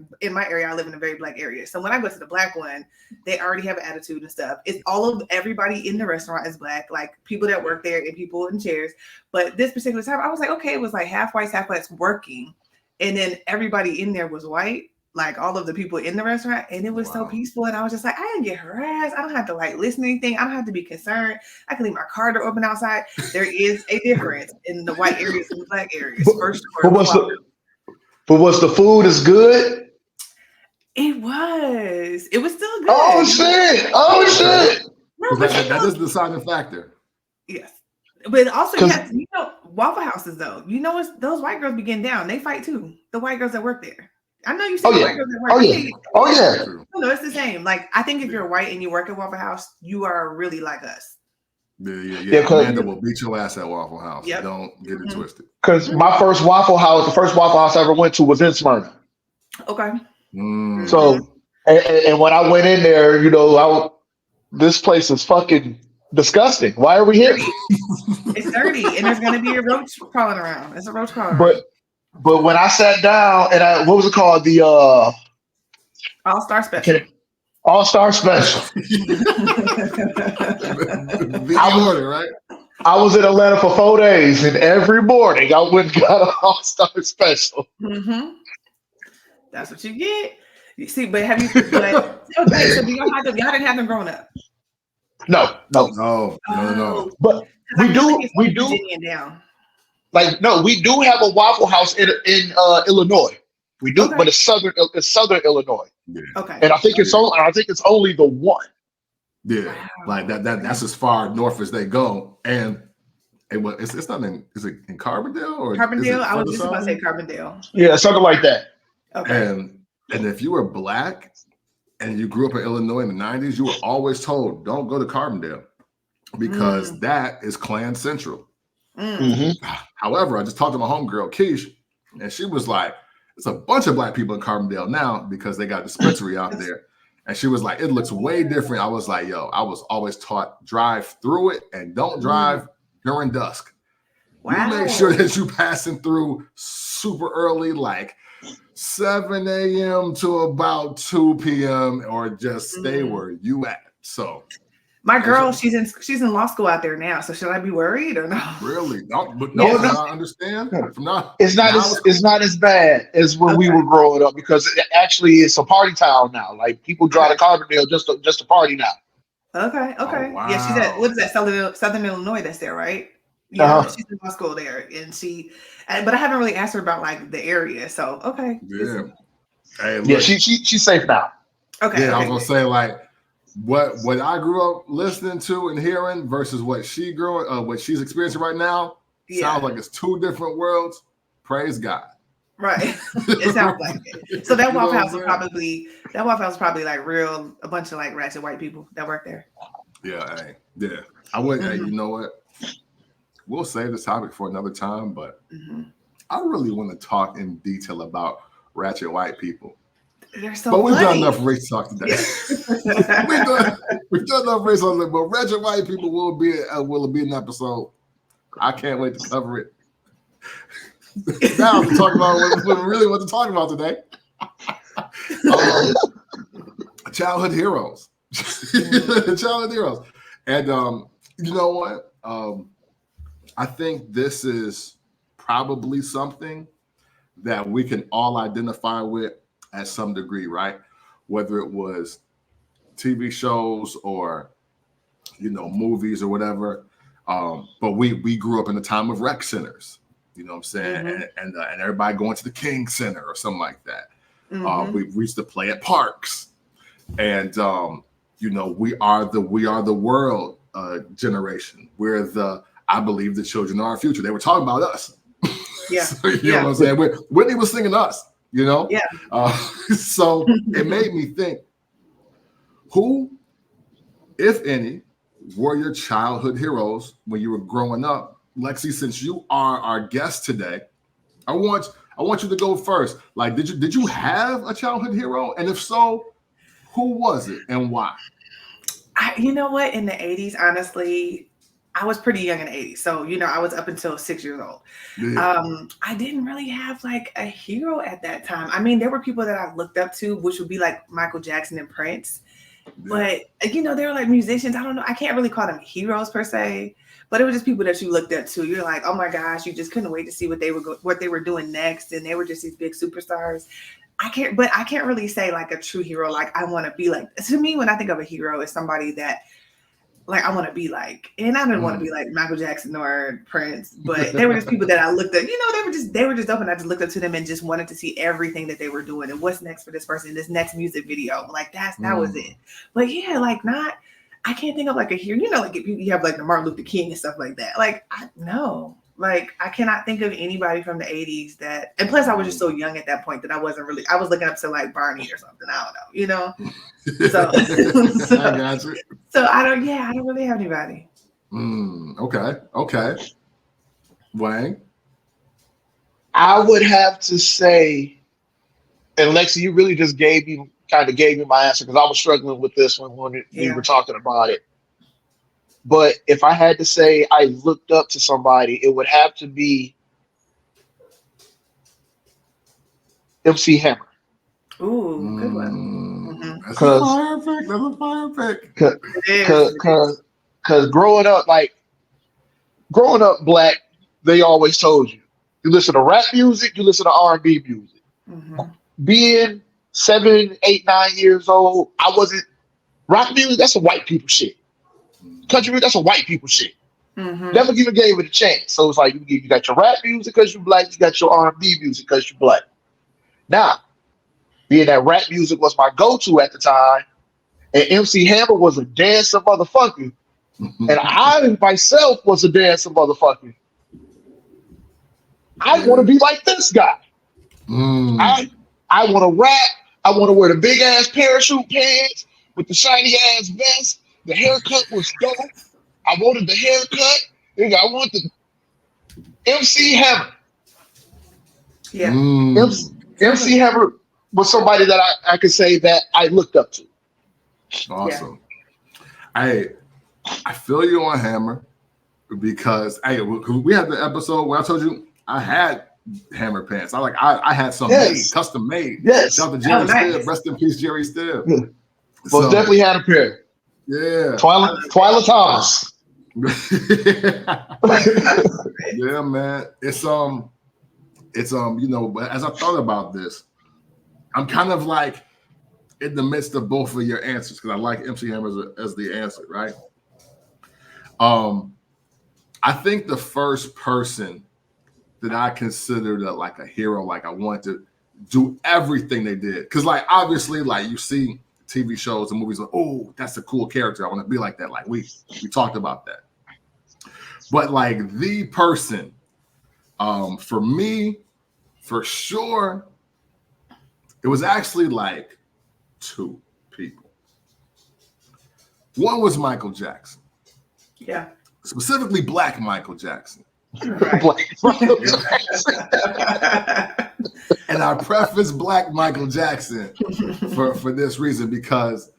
area, I live in a very black area. So when I go to the black one, they already have an attitude and stuff. It's everybody in the restaurant is black, like people that work there and people in chairs. But this particular time, I was like, okay, it was like half whites, half blacks working. And then everybody in there was white, like all of the people in the restaurant, and it was so peaceful. And I was just like, I didn't get harassed. I don't have to like listen to anything. I don't have to be concerned. I can leave my car door open outside. There is a difference in the white areas and the black areas. But was the food as good? It was. It was still good. Oh shit! No, that is the deciding factor. Yes. But also, Waffle Houses though. Those white girls be getting down. They fight too. The white girls that work there. I know you see white girls that work. Oh yeah. No, it's the same. Like I think if you're white and you work at Waffle House, you are really like us. Yeah. Amanda will beat your ass at Waffle House. Yep. Don't get it twisted. Because the first Waffle House I ever went to was in Smyrna. Okay. So, and when I went in there, this place is fucking disgusting. Why are we here? It's dirty, and there's gonna be a roach crawling around. It's a roach crawling around. But when I sat down and what was it called? The All-Star Special. All-Star Special. Right? I was in Atlanta for 4 days, and every morning I went and got an All-Star Special. Mm-hmm. That's what you get. You see, but have you? So do y'all didn't have them growing up? No. But we do. We do have a Waffle House in Illinois. We do, but it's southern Illinois. Yeah. Okay. And I think it's only the one. Yeah, wow. Like that's as far north as they go. And it's not in, is it in Carbondale or Carbondale? I was just about to say Carbondale. Yeah, something like that. Okay. And if you were black and you grew up in Illinois in the 90s, you were always told, don't go to Carbondale because that is Klan Central. Mm-hmm. However, I just talked to my homegirl, Keish, and she was like, there's a bunch of black people in Carbondale now because they got a dispensary out there. And she was like, it looks way different. I was like, yo, I was always taught drive through it and don't drive during dusk. Wow. You make sure that you passing through super early, like 7 a.m. to about 2 p.m. or just stay where you at. So my girl, she's in law school out there now. So should I be worried or no? Really? No, I understand. It's not as bad as when we were growing up because it's a party town now. Like people drive to Carbondale just to party now. Okay. Oh, wow. Yeah, she's at what is that? Southern Illinois. That's there, right? Yeah, she's in law school there, and but I haven't really asked her about like the area. So okay. Yeah. Hey, look, she's safe now. Okay. Yeah, I was gonna say like. What I grew up listening to and hearing versus what she's experiencing right now sounds like it's two different worlds. Praise God. Right. It sounds like it. So that Waffle House was probably like a bunch of like ratchet white people that work there. Yeah, yeah. I would. Hey, you know what? We'll save this topic for another time, but I really want to talk in detail about ratchet white people. But we've done enough race talk today. we've done enough race talk, but ratchet white people will be an episode. I can't wait to cover it. Now to talk about what we really want to talk about today. Childhood heroes. Childhood heroes. And you know what? I think this is probably something that we can all identify with at some degree, right? Whether it was TV shows or, movies or whatever. But we grew up in the time of rec centers, you know what I'm saying? And everybody going to the King Center or something like that. We used to play at parks. And, we are the world generation. We're I believe the children are our future. They were talking about us. Yeah. So, you know what I'm saying? Whitney was singing us. Yeah. So it made me think, who if any, were your childhood heroes when you were growing up? Lexi, since you are our guest today, I want you to go first. Like, did you have a childhood hero? And if so, who was it and why? You know what? In the 80s, honestly, I was pretty young in the 80s. So, I was up until 6 years old. Yeah. I didn't really have like a hero at that time. I mean, there were people that I looked up to, which would be like Michael Jackson and Prince. But, they were like musicians. I don't know. I can't really call them heroes per se, but it was just people that you looked up to. You're like, oh my gosh, you just couldn't wait to see what they were doing next. And they were just these big superstars. I can't really say like a true hero. Like I want to be like, to me, when I think of a hero, it's somebody that like I want to be like, and I didn't want to be like Michael Jackson or Prince, but they were just people that I looked at, they were just open. I just looked up to them and just wanted to see everything that they were doing and what's next for this person, this next music video. Like that was it. But yeah, like I can't think of like a hero, like if you have like the Martin Luther King and stuff like that. Like I cannot think of anybody from the 80s that, and plus I was just so young at that point that I was looking up to like Barney or something. I don't know, So, I got you. So I don't really have anybody. Okay. Wayne? I would have to say, and Lexi, you really just gave me my answer because I was struggling with this one when we were talking about it. But if I had to say I looked up to somebody, it would have to be MC Hammer. Ooh, good one. That's a fire pick. Because growing up black, they always told you listen to rap music, you listen to R&B music. Being 7, 8, 9 years old, I wasn't rock music. That's a white people shit. Country music, that's a white people shit. Never even gave it a chance. So it's like you got your rap music because you're black, you got your R&B music because you're black. Now, being that rap music was my go-to at the time, and MC Hammer was a dancer motherfucker, and I myself was a dancer motherfucker. I want to be like this guy. I want to rap. I want to wear the big ass parachute pants with the shiny ass vest. The haircut was dope. I wanted the haircut. I want the MC Hammer. Yeah. MC Hammer was somebody that I could say that I looked up to. Awesome. Yeah. I feel you on Hammer because we had the episode where I told you I had Hammer pants. I had some made, custom made. Yes. Shout out to Jerry Stibb. Rest in peace, Jerry Stibb. Well, definitely had a pair. Yeah. Twyla Thomas. Yeah, man. It's as I thought about this, I'm kind of like in the midst of both of your answers because I like MC Hammer as the answer, right? I think the first person that I considered like a hero, like I wanted to do everything they did. Because like obviously, like you see TV shows and movies like, oh, that's a cool character. I want to be like that. Like we talked about that. But like the person, for me, for sure, it was actually like two people. One was Michael Jackson. Yeah. Specifically Black Michael Jackson. Right. And I preface Black Michael Jackson for this reason because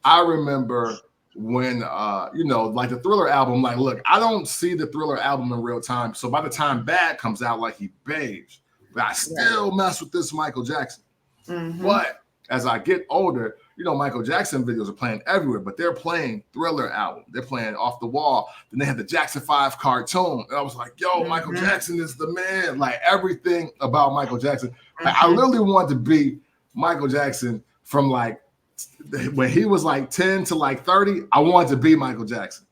I remember when like the Thriller album, like look, I don't see the Thriller album in real time. So by the time Bad comes out, like he beige, but I still mess with this Michael Jackson. But as I get older, Michael Jackson videos are playing everywhere, but they're playing Thriller album. They're playing Off the Wall. Then they had the Jackson 5 cartoon. And I was like, yo, Michael Jackson is the man. Like everything about Michael Jackson. Like, I literally wanted to be Michael Jackson from like when he was like 10 to like 30. I wanted to be Michael Jackson.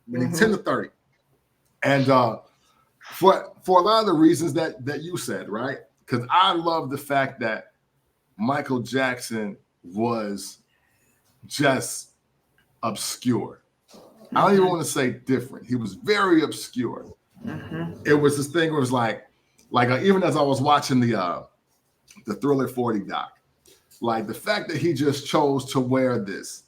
When he's 10 to 30. And for a lot of the reasons that you said, right? Because I love the fact that Michael Jackson was just obscure. I don't even want to say different. He was very obscure. It was this thing where it was like even as I was watching the Thriller 40 doc, like the fact that he just chose to wear this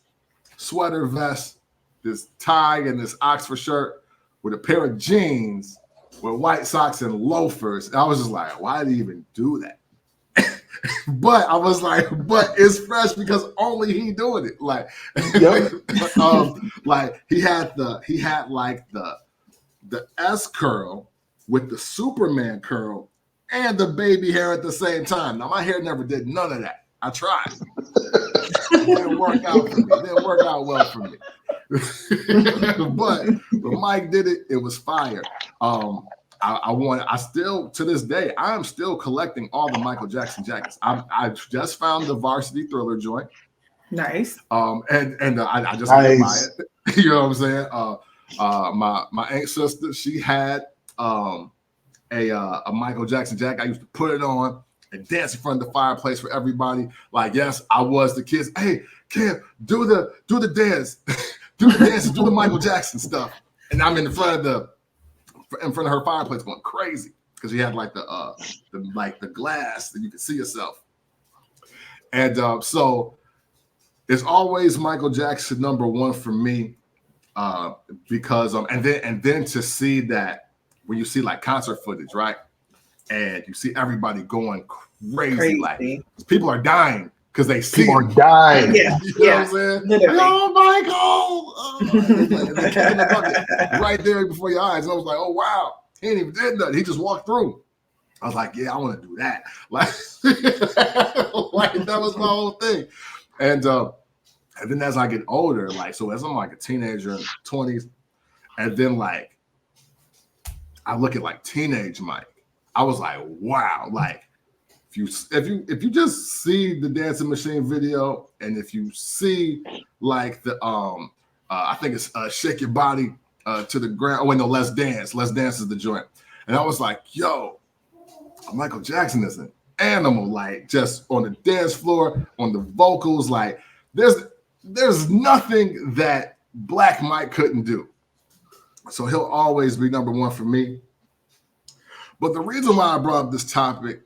sweater vest this tie and this Oxford shirt with a pair of jeans with white socks and loafers. And I was just like, why did he even do that? But I was like, but it's fresh because only he doing it. Like, like he had like the S curl with the Superman curl and the baby hair at the same time. Now my hair never did none of that. I tried. It didn't work out for me. It didn't work out well for me. But Mike did it. It was fire. I still, to this day, I am still collecting all the Michael Jackson jackets. I just found the Varsity Thriller joint. Nice. And I just had to buy it. You know what I'm saying? My aunt sister, she had a Michael Jackson jacket. I used to put it on and dance in front of the fireplace for everybody. Like, yes, I was the kids. Hey, Kim, do the dance, do the dance, do the Michael Jackson stuff. And I'm in front of her fireplace going crazy because she had like the glass that you could see yourself. And so it's always Michael Jackson #1 for me because and then to see that when you see like concert footage, right? And you see everybody going crazy. Like people are dying because they see people are dying. Yeah, you know what I'm saying? Literally. Oh, Michael! They're kicking the bucket right there before your eyes. And I was like, oh wow, he ain't even did nothing. He just walked through. I was like, yeah, I want to do that. Like, like that was my whole thing. And then as I get older, like so as I'm like a teenager in 20s, and then like I look at like teenage Mike. I was like, wow, like if you just see the Dancing Machine video, and if you see like the I think it's Shake Your Body to the Ground. Oh wait, no, Let's Dance. Let's Dance is the joint. And I was like, yo, Michael Jackson is an animal, like just on the dance floor, on the vocals, like there's nothing that Black Mike couldn't do. So he'll always be #1 for me. But the reason why I brought up this topic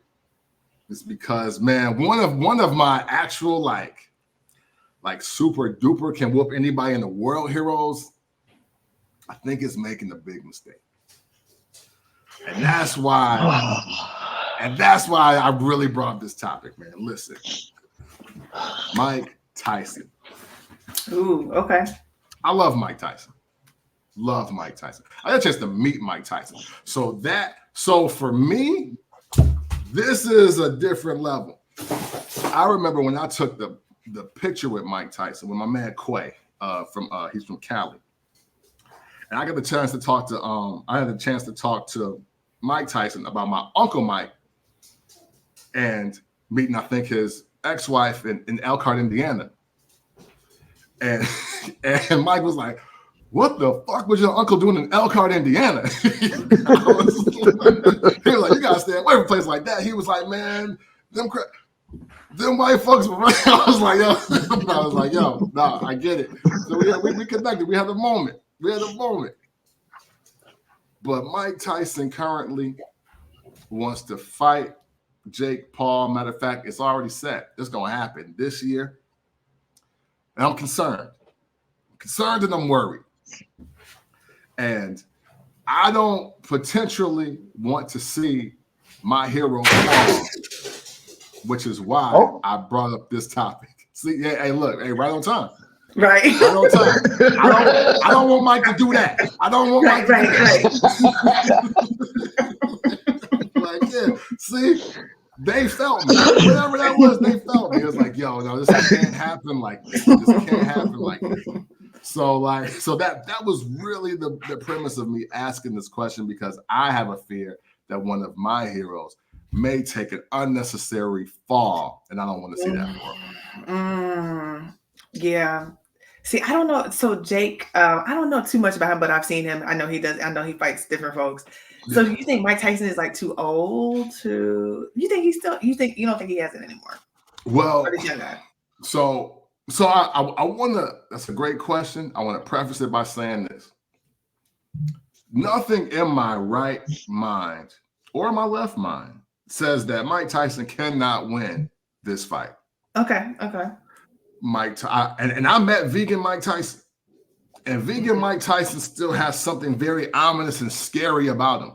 is because, man, one of my actual like super duper can whoop anybody in the world heroes, I think is making a big mistake. And that's why I really brought up this topic, man. Listen, Mike Tyson. Ooh, okay. I love Mike Tyson. Love Mike Tyson. I had a chance to meet Mike Tyson. So for me, this is a different level. I remember when I took the picture with Mike Tyson with my man Quay he's from Cali. And I got the chance to talk to Mike Tyson about my Uncle Mike and meeting, I think, his ex-wife in Elkhart, Indiana. And Mike was like, what the fuck was your uncle doing in Elkhart, Indiana? He was like, you gotta stay away from a place like that. He was like, man, them white folks were right. I was like, yo, nah, I get it. So we connected. We had a moment. But Mike Tyson currently wants to fight Jake Paul. Matter of fact, it's already set. It's gonna happen this year. And I'm concerned. And I'm worried. And I don't potentially want to see my hero fall, which is why I brought up this topic. See, yeah, hey, look, hey, right on time. Right. Right on time. I don't want Mike to do that. I don't want Mike to do that. Like, yeah, see, they felt me. Whatever that was, they felt me. It was like, yo, no, this can't happen like this. This can't happen like this. So that was really the premise of me asking this question, because I have a fear that one of my heroes may take an unnecessary fall, and I don't want to see that for him. Yeah. See, I don't know. So Jake, I don't know too much about him, but I've seen him. I know he does. I know he fights different folks. So do you think Mike Tyson is like too old to? You think he's still? You don't think he has it anymore? Well, or this young guy? So I want to. That's a great question. I want to preface it by saying this: nothing in my right mind or my left mind says that Mike Tyson cannot win this fight. Okay. And I met vegan Mike Tyson, And vegan Mike Tyson still has something very ominous and scary about him.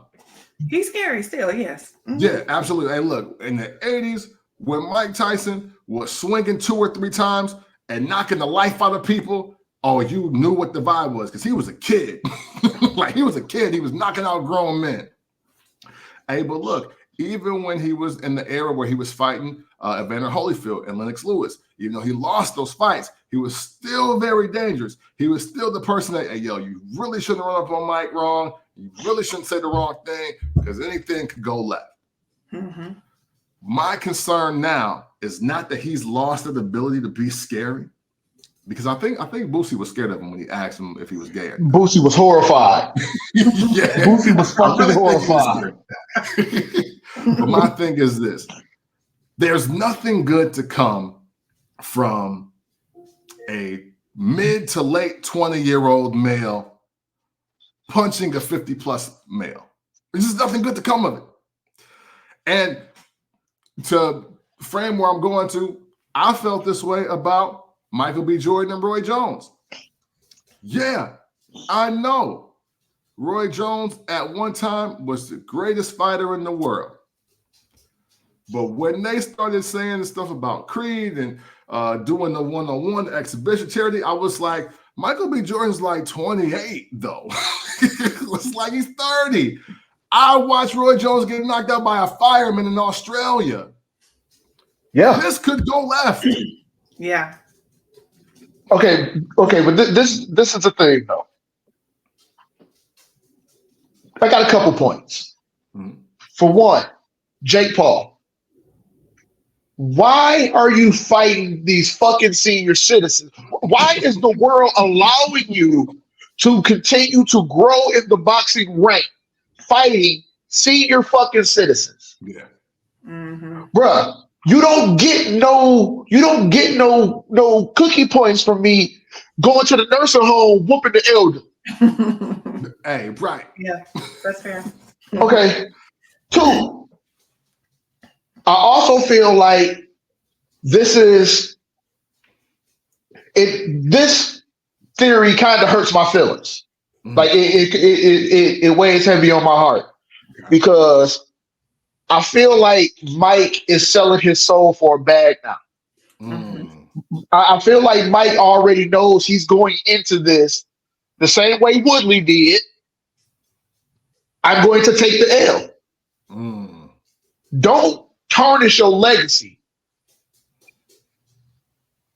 He's scary still, yes. Yeah, absolutely. Hey, look, in the 80s, when Mike Tyson was swinging 2 or 3 times and knocking the life out of people, oh, you knew what the vibe was because he was a kid. Like, he was a kid. He was knocking out grown men. Hey, but look, even when he was in the era where he was fighting Evander Holyfield and Lennox Lewis, even though he lost those fights, he was still very dangerous. He was still the person that, hey, yo, you really shouldn't run up on Mike wrong. You really shouldn't say the wrong thing because anything could go left. Mm-hmm. My concern now is not that he's lost the ability to be scary, because I think Boosie was scared of him when he asked him if he was gay. Boosie was horrified. Yeah. Boosie was fucking horrified. But my thing is this. There's nothing good to come from a mid to late 20-year-old male punching a 50-plus male. There's just nothing good to come of it. And to frame where I'm going to, I felt this way about Michael B. Jordan and Roy Jones. Yeah, I know. Roy Jones at one time was the greatest fighter in the world. But when they started saying the stuff about Creed and doing the one-on-one exhibition charity, I was like, Michael B. Jordan's like 28, though. It's like he's 30. I watched Roy Jones get knocked out by a fireman in Australia. Yeah. This could go left. Yeah. Okay, but this is the thing, though. I got a couple points. Mm-hmm. For one, Jake Paul. Why are you fighting these fucking senior citizens? Why is the world allowing you to continue to grow in the boxing rank, fighting senior fucking citizens? Yeah. Mm-hmm. Bruh, you don't get no cookie points from me going to the nursing home whooping the elder. Hey, right. Yeah, that's fair. Okay. 2, I also feel like this theory kind of hurts my feelings. Mm-hmm. Like it weighs heavy on my heart because I feel like Mike is selling his soul for a bag now. Mm-hmm. I feel like Mike already knows he's going into this the same way Woodley did. I'm going to take the L. Mm. Don't tarnish your legacy.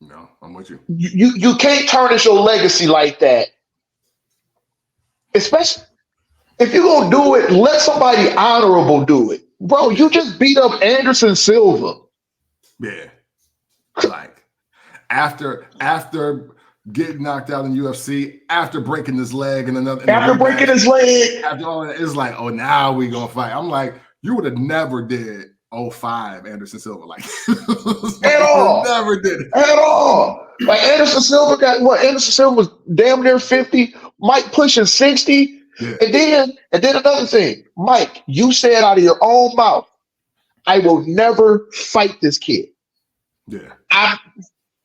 No, I'm with you. You can't tarnish your legacy like that. Especially if you're going to do it, let somebody honorable do it. Bro, you just beat up Anderson Silva. Yeah. Like after getting knocked out in UFC, after breaking his leg and another breaking his leg. After all that, it's like, oh, now we gonna fight. I'm like, you would have never did 05 Anderson Silva like at all. Never did it. At all. Like Anderson Silva got what? Anderson Silva was damn near 50. Mike pushing 60. Yeah. And then another thing, Mike, you said out of your own mouth, I will never fight this kid. Yeah.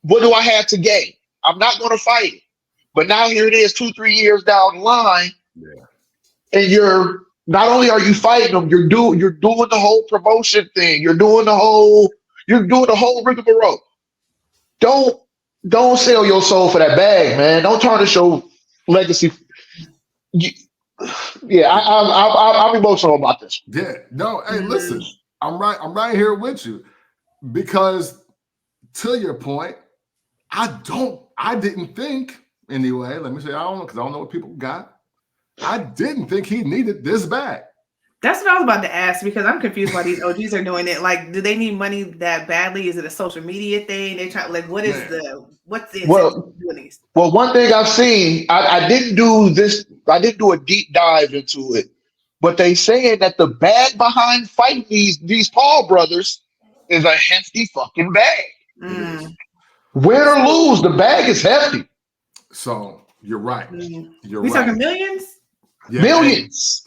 What do I have to gain? I'm not going to fight it. But now here it is, 2-3 years down the line. Yeah. And you're not only are you fighting them, you're doing the whole promotion thing. You're doing the whole rigmarole. Don't sell your soul for that bag, man. Don't tarnish your legacy. I'm emotional about this. Yeah. No, hey, listen, I'm right here with you. Because to your point, I didn't think anyway. Let me say I don't know because I don't know what people got. I didn't think he needed this bag. That's what I was about to ask because I'm confused why these OGs are doing it. Like, do they need money that badly? Is it a social media thing? They try like what's the incentive doing these? Well, one thing I've seen, I didn't do this. I didn't do a deep dive into it, but they saying that the bag behind fighting these Paul brothers is a hefty fucking bag. Mm. Win or lose, the bag is hefty. So you're right. We talking millions? Yeah, millions.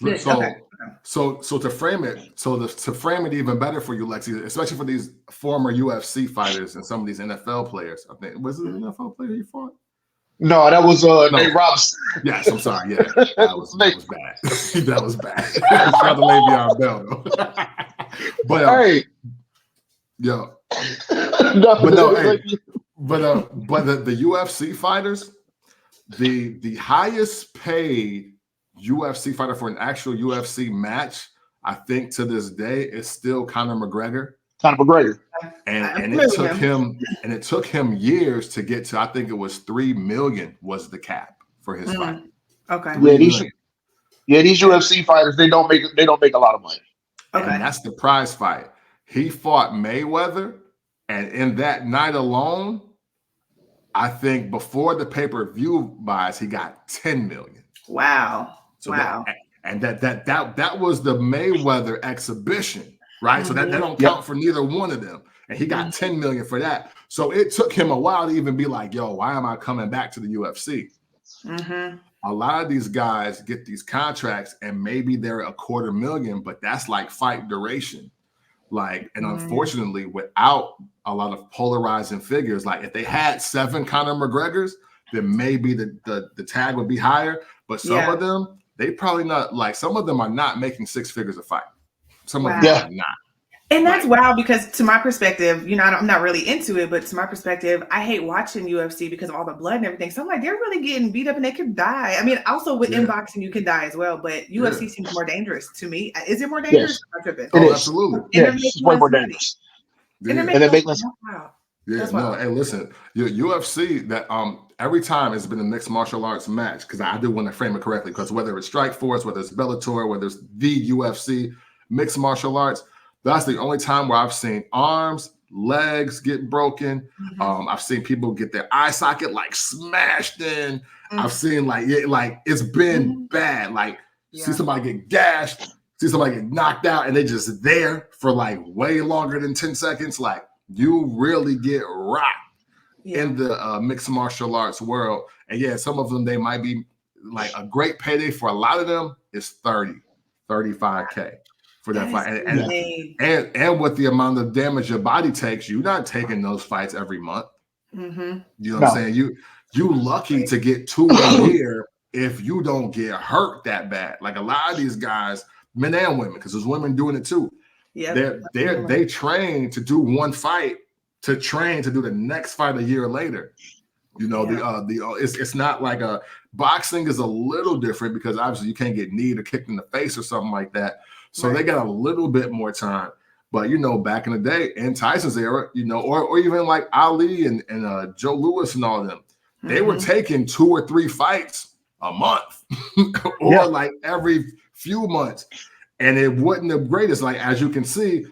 So to frame it, to frame it even better for you, Lexi, especially for these former UFC fighters and some of these NFL players. I think was it an NFL player you fought? No, that was No. Nate Robinson. Yes, I'm sorry. Yeah, that was bad. That was bad. Shout out to Le'Veon Bell though. But Hey, yo, no, but no, hey, but the UFC fighters, the highest paid UFC fighter for an actual UFC match, I think to this day is still Conor McGregor. Conor McGregor. And it took him years to get to, I think it was 3 million was the cap for his fight. Okay. These UFC fighters, they don't make a lot of money. Okay. And that's the prize fight. He fought Mayweather, and in that night alone, I think before the pay-per-view buys, he got 10 million. Wow. So that was the Mayweather exhibition, right? Mm-hmm. So that don't count for neither one of them. And he got 10 million for that. So it took him a while to even be like, yo, why am I coming back to the UFC? Mm-hmm. A lot of these guys get these contracts and maybe they're $250,000, but that's like fight duration. Like, and unfortunately, without a lot of polarizing figures, like if they had 7 Conor McGregors, then maybe the tag would be higher. But some of them, they probably not, like some of them are not making 6 figures a fight. Some of them are not. And that's wild because to my perspective, you know, I'm not really into it, but to my perspective, I hate watching UFC because of all the blood and everything. So I'm like, they're really getting beat up and they could die. I mean, also with inboxing, you can die as well, but UFC seems more dangerous to me. Is it more dangerous? Yes. Oh, absolutely. Yeah, it's way more dangerous. Yeah. And they make less. Yeah, no, hey, listen, your UFC, that every time it's been a mixed martial arts match, because I do want to frame it correctly, because whether it's Strikeforce, whether it's Bellator, whether it's the UFC, mixed martial arts, that's the only time where I've seen arms, legs get broken. Mm-hmm. I've seen people get their eye socket like smashed in. Mm-hmm. I've seen like it's been bad. Like see somebody get gashed, see somebody get knocked out, and they just there for like way longer than 10 seconds. Like you really get rocked in the mixed martial arts world. And some of them, they might be like a great payday for a lot of them is 30, 35K. For that fight, and with the amount of damage your body takes, you're not taking those fights every month. Mm-hmm. You know what I'm saying? You lucky to get 2 a year if you don't get hurt that bad. Like a lot of these guys, men and women, because there's women doing it too. Yeah, they train to do one fight to train to do the next fight a year later. You know, it's not like a boxing is a little different because obviously you can't get kneed or kicked in the face or something like that. So they got a little bit more time. But, you know, back in the day, in Tyson's era, you know, or even like Ali and Joe Louis and all of them, they were taking 2 or 3 fights a month or like every few months. And it wasn't the greatest. Like, as you can see,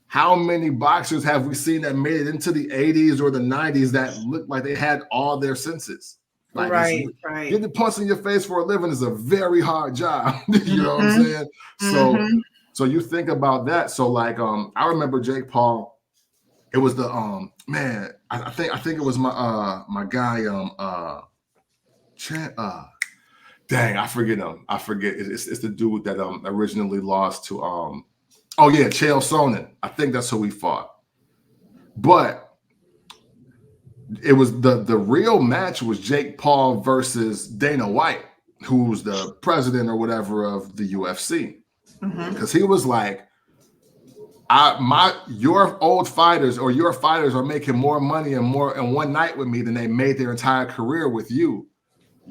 how many boxers have we seen that made it into the 80s or the 90s that looked like they had all their senses? Like getting punched in your face for a living is a very hard job. You know what I'm saying? So you think about that. So like I remember Jake Paul. It was the man. I think it was my guy dang, I forget him. I forget. It's the dude that originally lost to Chael Sonnen. I think that's who we fought. But it was the real match was Jake Paul versus Dana White, who's the president or whatever of the UFC. Because he was like, your old fighters or your fighters are making more money and more in one night with me than they made their entire career with you.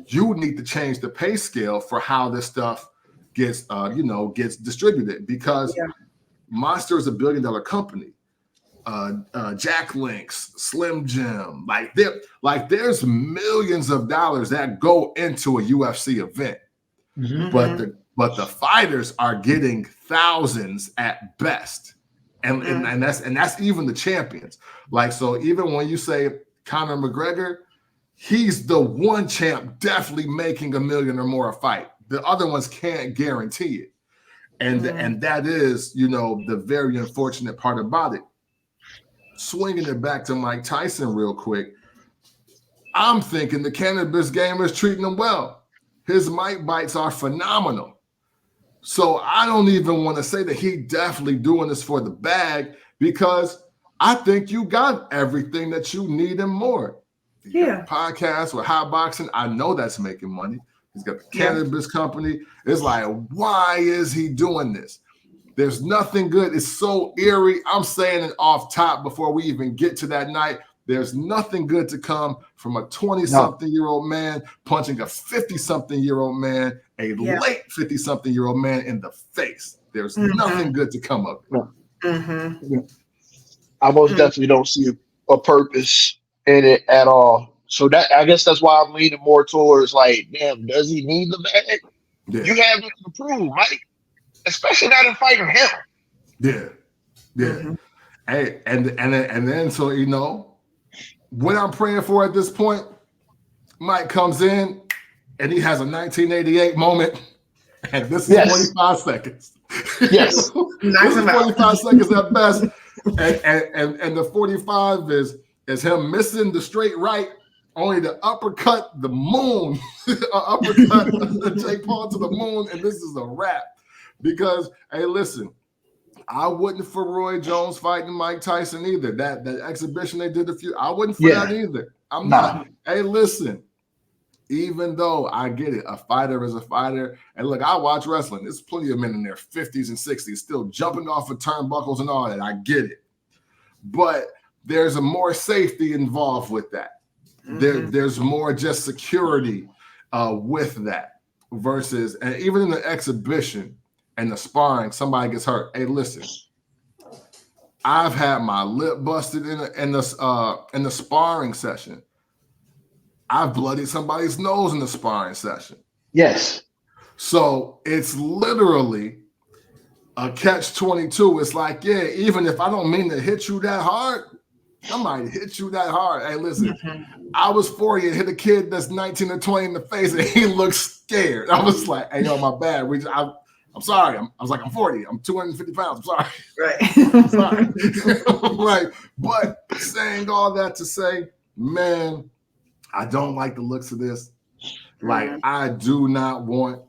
You need to change the pay scale for how this stuff gets distributed because Monster is $1 billion company. Jack Links, Slim Jim, there's millions of dollars that go into a UFC event, but the fighters are getting thousands at best, and that's even the champions. Like so, even when you say Conor McGregor, he's the one champ definitely making $1 million or more a fight. The other ones can't guarantee it, and that is the very unfortunate part about it. Swinging it back to Mike Tyson real quick, I'm thinking the cannabis game is treating him well. His mic bites are phenomenal. So I don't even want to say that he definitely doing this for the bag because I think you got everything that you need and more. podcast with hot boxing. I know that's making money. He's got the cannabis company. It's like, why is he doing this? There's nothing good. It's so eerie. I'm saying it off top before we even get to that night. There's nothing good to come from a 20-something-year-old man punching a 50-something-year-old man, a late 50-something-year-old man in the face. There's nothing good to come of it. I most definitely don't see a purpose in it at all. So that, I guess that's why I'm leaning more towards like, damn, does he need the bag? Yeah. You have nothing to prove, Mike. Especially not in fighting him. Yeah. Hey, and then so you know, what I'm praying for at this point, Mike comes in and he has a 1988 moment, and this is 45 seconds. Yes. This is 45 seconds at best. And the 45 is him missing the straight right, only to uppercut the moon, uppercut Jake Paul to the moon, and this is a wrap. Because, hey, listen, I wouldn't for Roy Jones fighting Mike Tyson either. That exhibition they did I wouldn't for that either. I'm not. Hey, listen, even though I get it, a fighter is a fighter. And look, I watch wrestling. There's plenty of men in their 50s and 60s still jumping off of turnbuckles and all that. I get it. But there's a more safety involved with that. There's more just security with that versus, and even in the exhibition, and the sparring, somebody gets hurt. Hey, listen, I've had my lip busted in the sparring session. I've bloodied somebody's nose in the sparring session. Yes. So it's literally a catch-22. It's like, even if I don't mean to hit you that hard, I might hit you that hard. Hey, listen, I was 40 and hit a kid that's 19 or 20 in the face, and he looked scared. I was like, hey, yo, my bad. I'm sorry. I was like, I'm 40. I'm 250 pounds. I'm sorry. Right. I'm sorry. Right. But saying all that to say, man, I don't like the looks of this. Like, I do not want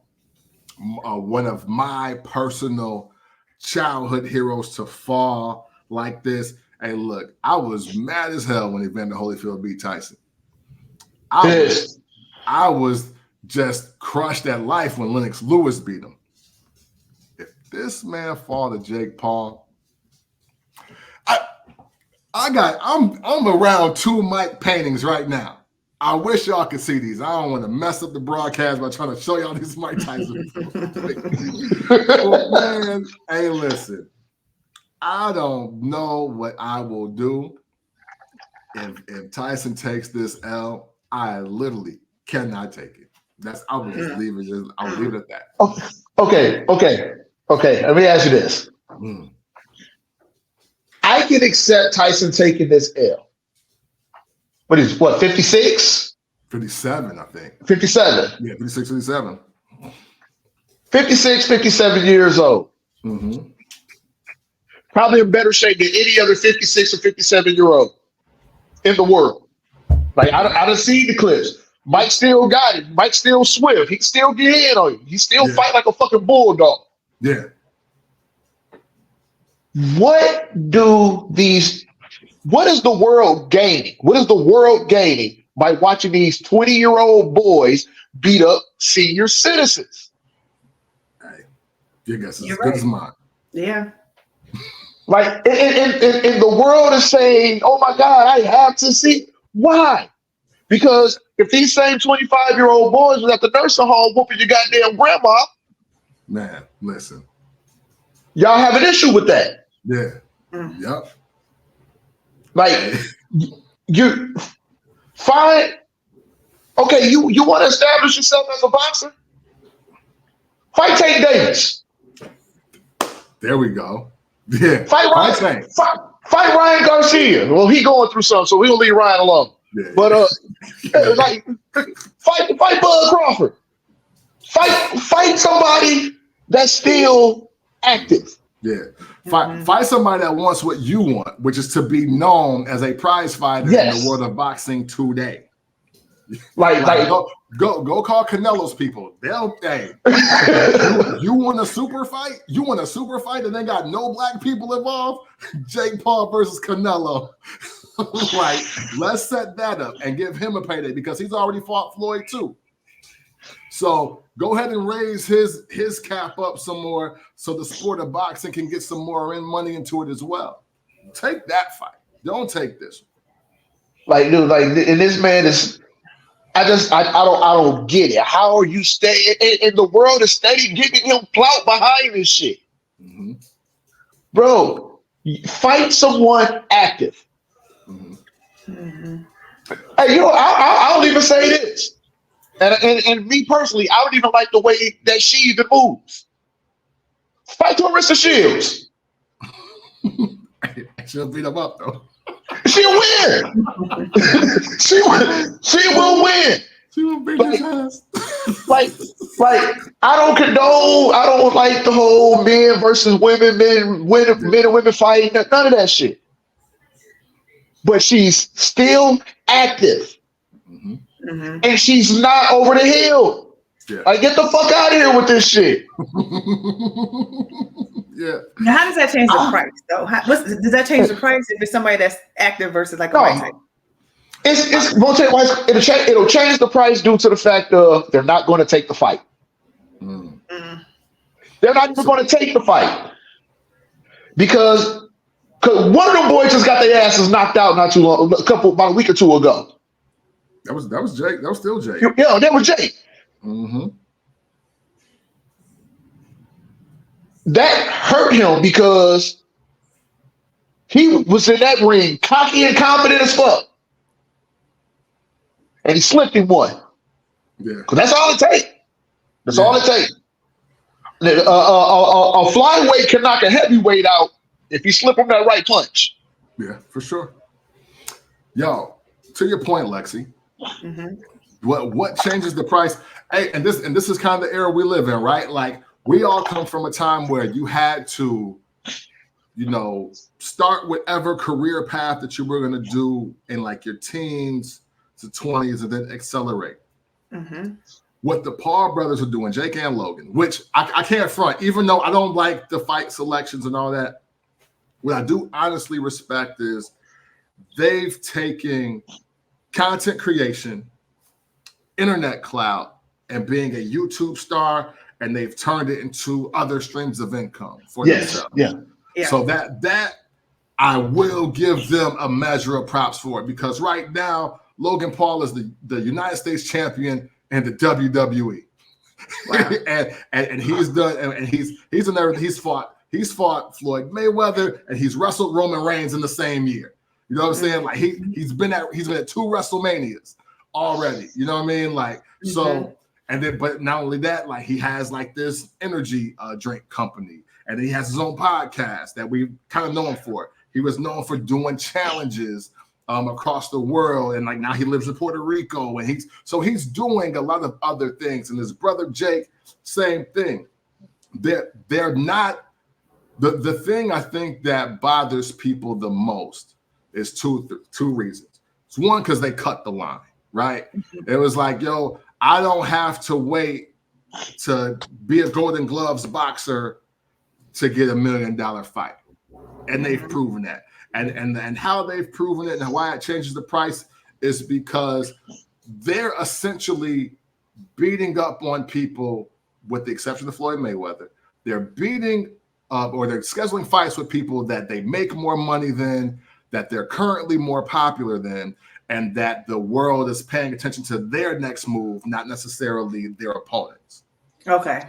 one of my personal childhood heroes to fall like this. Hey, look, I was mad as hell when Evander Holyfield beat Tyson. I was just crushed at life when Lennox Lewis beat him. This man fall to Jake Paul. I'm around 2 Mike paintings right now. I wish y'all could see these. I don't want to mess up the broadcast by trying to show y'all these Mike Tyson. But man, hey, listen. I don't know what I will do if Tyson takes this L. I literally cannot take it. I would just leave it. I would leave it at that. Okay, let me ask you this. I can accept Tyson taking this L. What is 56? 57, I think. 57. Yeah, 56, 57. 56, 57 years old. Probably in better shape than any other 56 or 57-year-old in the world. Like, I done seen the clips. Mike still got it. Mike still swift. He still get in on you. He still fight like a fucking bulldog. Yeah. What is the world gaining? What is the world gaining by watching these 20-year-old boys beat up senior citizens? Hey, your guess is as good as mine. Yeah. Like, and the world is saying, oh my God, I have to see. Why? Because if these same 25-year-old boys was at the nursing home whooping your goddamn grandma, man, listen. Y'all have an issue with that. Yeah. Yep. Like, you fine. Okay, you want to establish yourself as a boxer? Fight Tank Davis. There we go. Yeah. Fight Ryan Garcia. Well, he going through something, so we'll leave Ryan alone. Yeah. But like, fight Bud Crawford. Fight somebody that's still active. Yeah. Fight somebody that wants what you want, which is to be known as a prize fighter in the world of boxing today. Like go call Canelo's people. They'll you want a super fight? You want a super fight and they got no black people involved? Jake Paul versus Canelo. Like, let's set that up and give him a payday because he's already fought Floyd too. So go ahead and raise his cap up some more so the sport of boxing can get some more money into it as well. Take that fight. Don't take this one. Like, dude, like, and this man is. I don't get it. How are you staying? And the world is steady giving him clout behind this shit, bro. Fight someone active. Hey, you know, I don't even say this. And me personally, I don't even like the way that she even moves. Fight Clarissa Shields. She'll beat him up though. She'll win. she will win. She will beat his ass. Like I don't condone. I don't like the whole men versus women, men and women fighting. None of that shit. But she's still active. And she's not over the hill. Yeah. Like, get the fuck out of here with this shit. Yeah. Now, how does that change the price, though? Does that change the price if it's somebody that's active versus like a white type? It'll change the price due to the fact of they're not going to take the fight. They're not even going to take the fight because one of them boys just got their asses knocked out not too long, about a week or two ago. That was Jake. That was still Jake. Yeah, that was Jake. That hurt him because he was in that ring cocky and confident as fuck. And he slipped him one. Yeah. Because that's all it takes. That's all it takes. A flyweight can knock a heavyweight out if you slip him that right punch. Yeah, for sure. Yo, to your point, Lexi. What changes the price? Hey, and this is kind of the era we live in, right? Like, we all come from a time where you had to, start whatever career path that you were going to do in like your teens to 20s and then accelerate. What the Paul brothers are doing, Jake and Logan, which I can't front, even though I don't like the fight selections and all that. What I do honestly respect is they've taken content creation, internet clout, and being a YouTube star, and they've turned it into other streams of income for themselves. Yeah. So that I will give them a measure of props for it, because right now Logan Paul is the United States champion in the WWE. Wow. and he's done, and he's in everything. He's fought Floyd Mayweather, and he's wrestled Roman Reigns in the same year. You know what I'm saying? Like he's been at 2 WrestleManias already. You know what I mean? Like so, and then but not only that, like he has like this energy drink company, and he has his own podcast that we kind of know him for. He was known for doing challenges across the world, and like now he lives in Puerto Rico, and he's doing a lot of other things. And his brother Jake, same thing. They're not the thing I think that bothers people the most is two reasons. It's one, because they cut the line, right? It was like, yo, I don't have to wait to be a Golden Gloves boxer to get $1 million fight, and they've proven that. And how they've proven it and why it changes the price is because they're essentially beating up on people, with the exception of Floyd Mayweather. They're beating up or they're scheduling fights with people that they make more money than, that they're currently more popular than, and that the world is paying attention to their next move, not necessarily their opponents. Okay.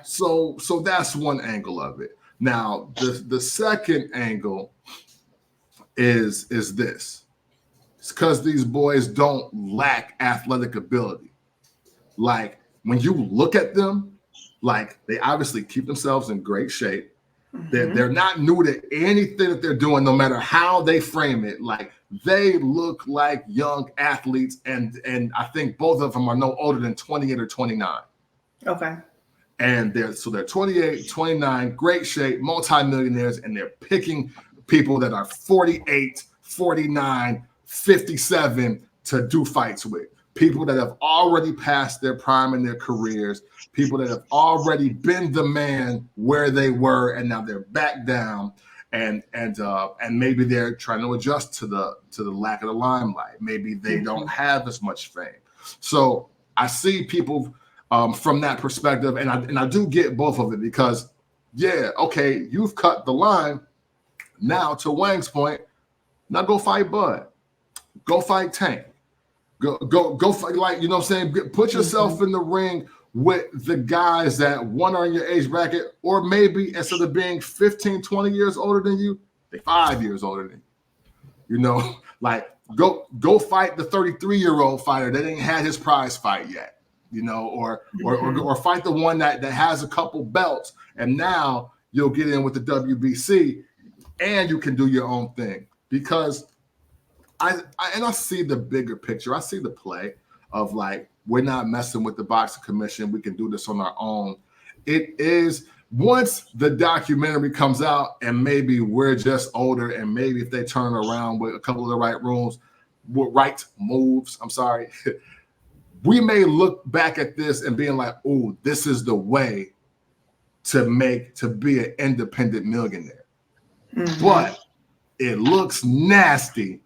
So that's one angle of it. Now, the second angle is this. It's because these boys don't lack athletic ability. Like, when you look at them, like, they obviously keep themselves in great shape. They're not new to anything that they're doing, no matter how they frame it. Like, they look like young athletes, and I think both of them are no older than 28 or 29. Okay. And they're 28, 29, great shape, multimillionaires, and they're picking people that are 48, 49, 57 to do fights with. People that have already passed their prime in their careers, people that have already been the man where they were, and now they're back down. and maybe they're trying to adjust to the lack of the limelight. Maybe they don't have as much fame. So I see people from that perspective, and I do get both of it because, yeah, okay, you've cut the line. Now, to Wang's point, now go fight Bud, go fight Tank, go fight, like, you know what I'm saying? Put yourself in the ring with the guys that one are in your age bracket, or maybe instead of being 15, 20 years older than you, they're 5 years older than you. You know, like go fight the 33-year-old fighter that ain't had his prize fight yet, you know, or fight the one that has a couple belts, and now you'll get in with the WBC and you can do your own thing. Because I see the bigger picture. I see the play of, like, we're not messing with the boxing commission. We can do this on our own. It is, once the documentary comes out and maybe we're just older, and maybe if they turn around with a couple of the right moves, we may look back at this and being like, oh, this is the way to be an independent millionaire. But it looks nasty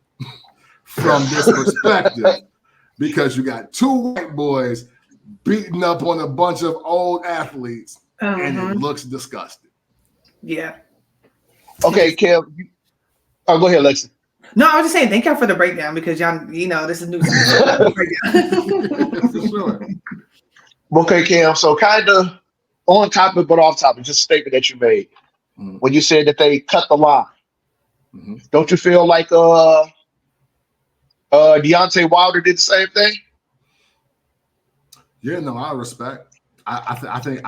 from this perspective, because you got two white boys beating up on a bunch of old athletes, and it looks disgusting. Yeah. Okay, Kev. Go ahead, Lexi. No, I was just saying, thank y'all for the breakdown, because y'all, you know, this is new. For sure. Okay, Cam. So kind of on topic, but off topic, just a statement that you made when you said that they cut the line. Don't you feel like Deontay Wilder did the same thing? Yeah, no, I respect. I think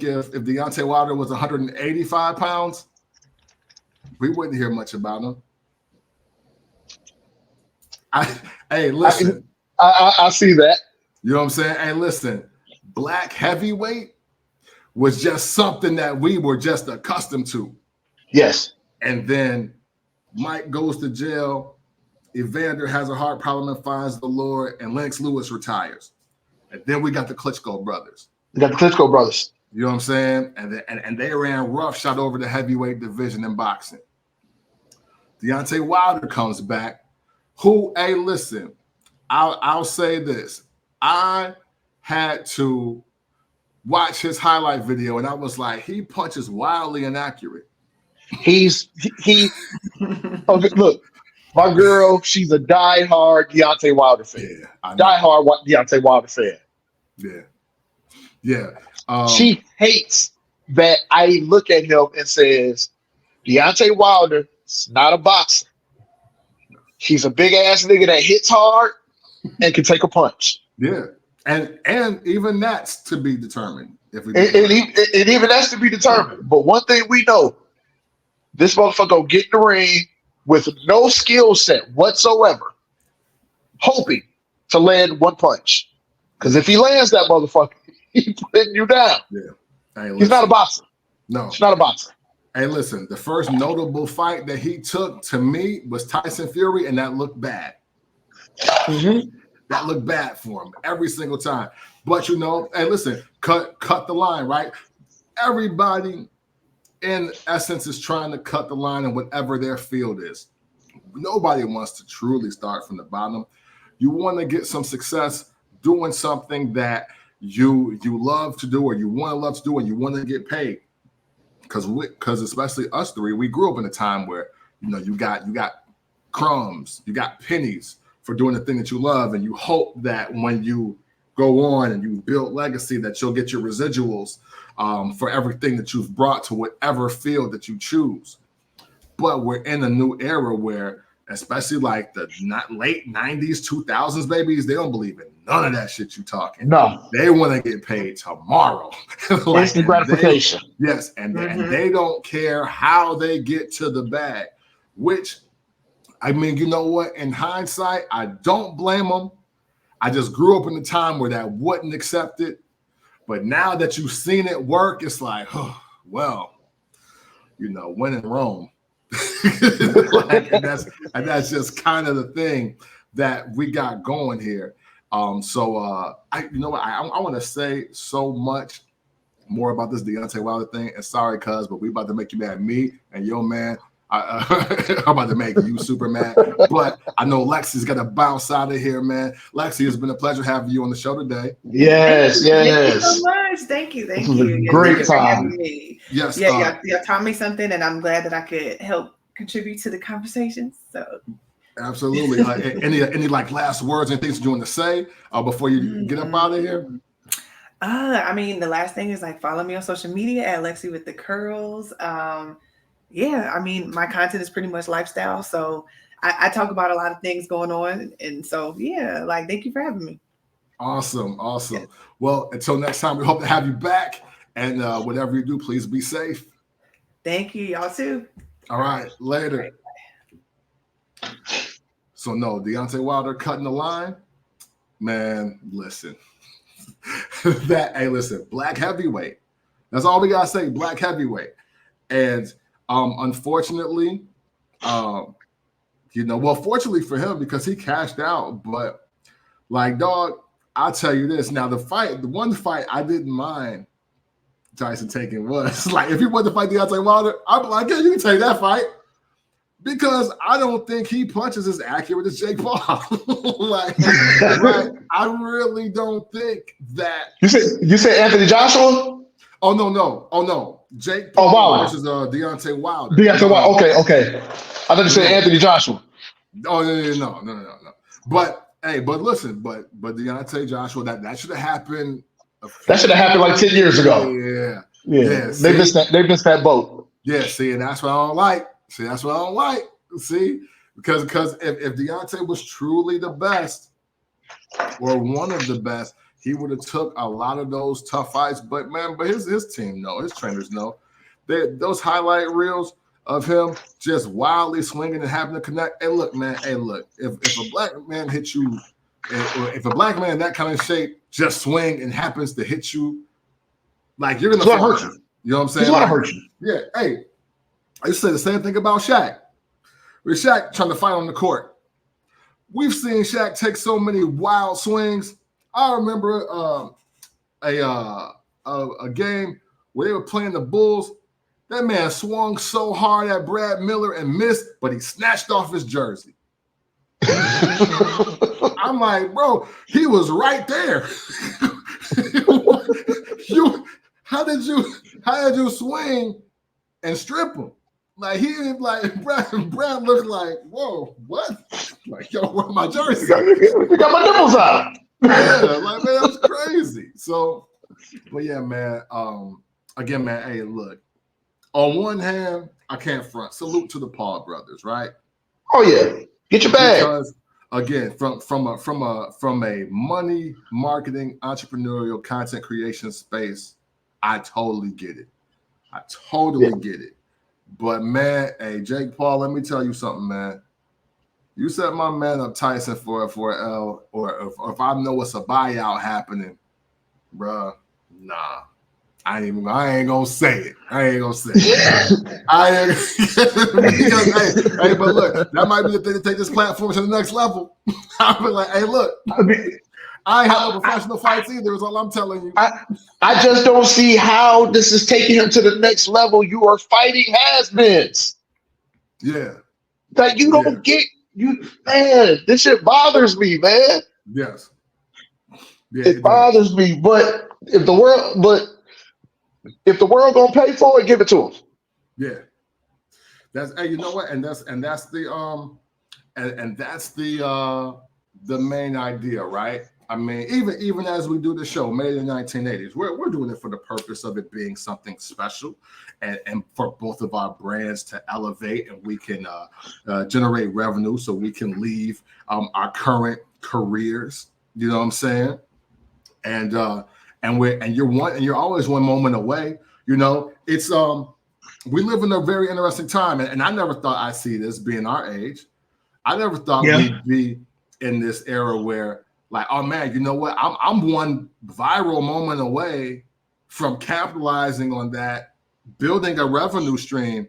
if Deontay Wilder was 185 pounds, we wouldn't hear much about him. Hey, listen. I see that. You know what I'm saying? Hey, listen. Black heavyweight was just something that we were just accustomed to. Yes. And then Mike goes to jail. Evander has a heart problem and finds the Lord, and Lennox Lewis retires. And then we got the Klitschko brothers. You know what I'm saying? And they ran roughshod over the heavyweight division in boxing. Deontay Wilder comes back. Who, hey, listen, I'll say this. I had to watch his highlight video, and I was like, he punches wildly inaccurate. Okay, look, my girl, she's a diehard Deontay Wilder fan. Yeah, diehard Deontay Wilder fan. Yeah. She hates that I look at him and says, Deontay Wilder is not a boxer. He's a big ass nigga that hits hard and can take a punch. Yeah, and even that's to be determined. And even that's to be determined. But one thing we know, this motherfucker will get in the ring with no skill set whatsoever, hoping to land one punch. Because if he lands that motherfucker, he's putting you down. Yeah. Hey, he's not a boxer. No. He's not a boxer. Hey, listen, the first notable fight that he took, to me, was Tyson Fury, and that looked bad. That looked bad for him every single time. But, you know, hey, listen, cut the line, right? Everybody, in essence, is trying to cut the line in whatever their field is. Nobody wants to truly start from the bottom. You want to get some success doing something that you love to do, or you want to love to do, and you want to get paid. Because especially us three, we grew up in a time where, you know, you got crumbs, you got pennies for doing the thing that you love, and you hope that when you go on and you build legacy, that you'll get your residuals for everything that you've brought to whatever field that you choose. But we're in a new era where, especially like the late 90s, 2000s babies, they don't believe in none of that shit you talking. No. They want to get paid tomorrow. Like, instant gratification. Yes, and they don't care how they get to the bag, which, I mean, you know what? In hindsight, I don't blame them. I just grew up in a time where that wasn't accepted. But now that you've seen it work, it's like, oh, well, you know, when in Rome. and that's just kind of the thing that we got going here. I want to say so much more about this Deontay Wilder thing. And sorry, cuz, but we about to make you mad. Me and your man, I'm about to make you super mad. But I know Lexi's got to bounce out of here, man. Lexi, it's been a pleasure having you on the show today. Yes. Thank you so much. Thank you. This was a great time. Yes. Yeah, y'all taught me something, and I'm glad that I could help contribute to the conversation. So absolutely. Any like last words and things you want to say before you get up out of here? I mean, the last thing is like follow me on social media at Lexi with the curls. Yeah, I mean, my content is pretty much lifestyle, so I talk about a lot of things going on, and so yeah, like thank you for having me. Awesome. Yes. Well, until next time, we hope to have you back, and whatever you do, please be safe. Thank you, y'all too. All right, later. All right. So no, Deontay Wilder cutting the line, man. Listen, listen, black heavyweight. That's all we gotta say, black heavyweight, and. Unfortunately, fortunately for him because he cashed out. But like, dog, I'll tell you this. Now, the one fight I didn't mind Tyson taking was like if he wanted to fight Deontay Wilder, I'd be like, yeah, you can take that fight because I don't think he punches as accurate as Jake Paul. Like, right? I really don't think that. You said Anthony Joshua? Oh no. Jake Paul versus Deontay Wilder. Deontay Wilder. Okay. I thought you said Anthony Joshua. Oh no. But listen, but Deontay Joshua, that should have happened. That should have happened like 10 years ago. Yeah. They missed that boat. Yeah. See, and that's what I don't like. See, because if Deontay was truly the best or one of the best, he would have took a lot of those tough fights, but his team know, his trainers know. Those highlight reels of him just wildly swinging and having to connect. Hey, look, man. If a black man hits you, if a black man in that kind of shape just swing and happens to hit you, like you're gonna hurt you. You know what I'm saying? He's gonna hurt you. Yeah. Hey, I used to say the same thing about Shaq. With Shaq trying to fight on the court, we've seen Shaq take so many wild swings. I remember a game where they were playing the Bulls. That man swung so hard at Brad Miller and missed, but he snatched off his jersey. I'm like, bro, he was right there. How did you swing and strip him? Like he didn't like Brad looked like, whoa, what? Like, yo, where my jersey? You got my nipples out. Yeah, like man, that's crazy. So, but yeah, man. Again, man. Hey, look. On one hand, I can't front. Salute to the Paul brothers, right? Oh yeah, get your bag. Because again, from a money marketing entrepreneurial content creation space, I totally get it. Get it. But man, hey, Jake Paul, let me tell you something, man. You set my man up Tyson for an L, or if I know it's a buyout happening, bruh, nah. I ain't gonna say it. Because, hey, but look, that might be the thing to take this platform to the next level. I'll be like, hey, look, I ain't had no professional fights either, is all I'm telling you. I just don't see how this is taking him to the next level. You are fighting has-beens. Yeah. That you don't get. Man, this shit bothers me, man. Yes. Yeah, it bothers me. But if the world gonna pay for it, give it to them. Yeah. Hey, you know what? And that's the main idea, right? I mean, even as we do the show, made in the 1980s, we're doing it for the purpose of it being something special, and for both of our brands to elevate, and we can generate revenue, so we can leave our current careers. You know what I'm saying? And you're always one moment away. You know, it's we live in a very interesting time, and I never thought I'd see this being our age. I never thought we'd be in this era where, like, oh man, you know what? I'm one viral moment away from capitalizing on that, building a revenue stream,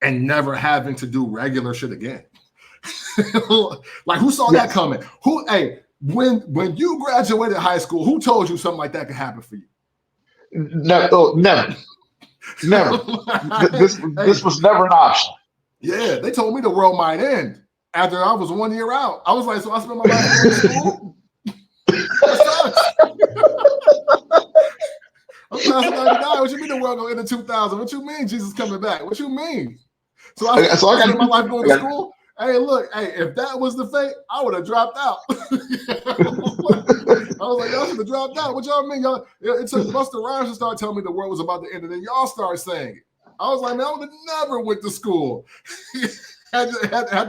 and never having to do regular shit again. Like, who saw that coming? When you graduated high school, who told you something like that could happen for you? Never, never. This was never an option. Yeah, they told me the world might end after I was 1 year out. I was like, so I spent my life going to school? That sucks. I'm class of 99. What you mean the world going to end in 2000? What you mean Jesus coming back? What you mean? So I spent my life going to school? Hey, look, if that was the fate, I would have dropped out. I was like, y'all should have dropped out. What y'all mean? Y'all, it took Busta Rhymes to start telling me the world was about to end, and then y'all start saying it. I was like, man, I would have never went to school. had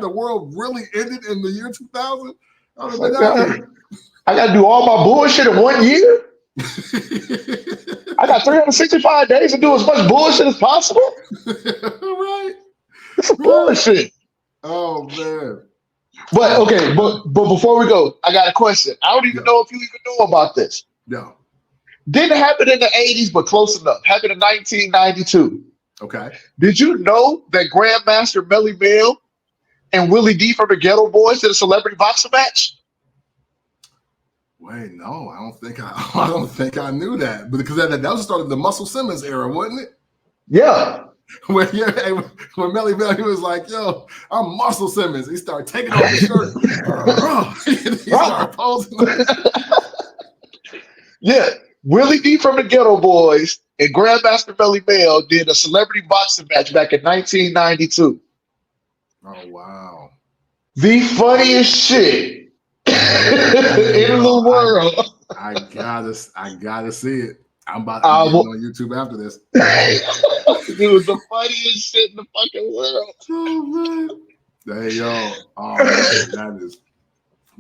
the world really ended in the year 2000, I would have been out here. I got to do all my bullshit in 1 year? I got 365 days to do as much bullshit as possible? Right. It's bullshit. Oh, man. But, okay, but before we go, I got a question. I don't even know if you even know about this. No. Didn't happen in the 80s, but close enough. Happened in 1992. Okay. Did you know that Grandmaster Melly Mel and Willie D from the Ghetto Boys did a celebrity boxing match? Wait, no, I don't think I knew that. But because that was the start of the Muscle Simmons era, wasn't it? Yeah. When Melly Mel, he was like, yo, I'm Muscle Simmons. He started taking off his shirt. He started posing. Yeah. Willie D from the Ghetto Boys and Grandmaster Melly Mel did a celebrity boxing match back in 1992. Oh, wow. The funniest shit in the world. I gotta see it. I'm about to get on YouTube after this. It was the funniest shit in the fucking world. Oh, man. Hey, yo. Oh, man,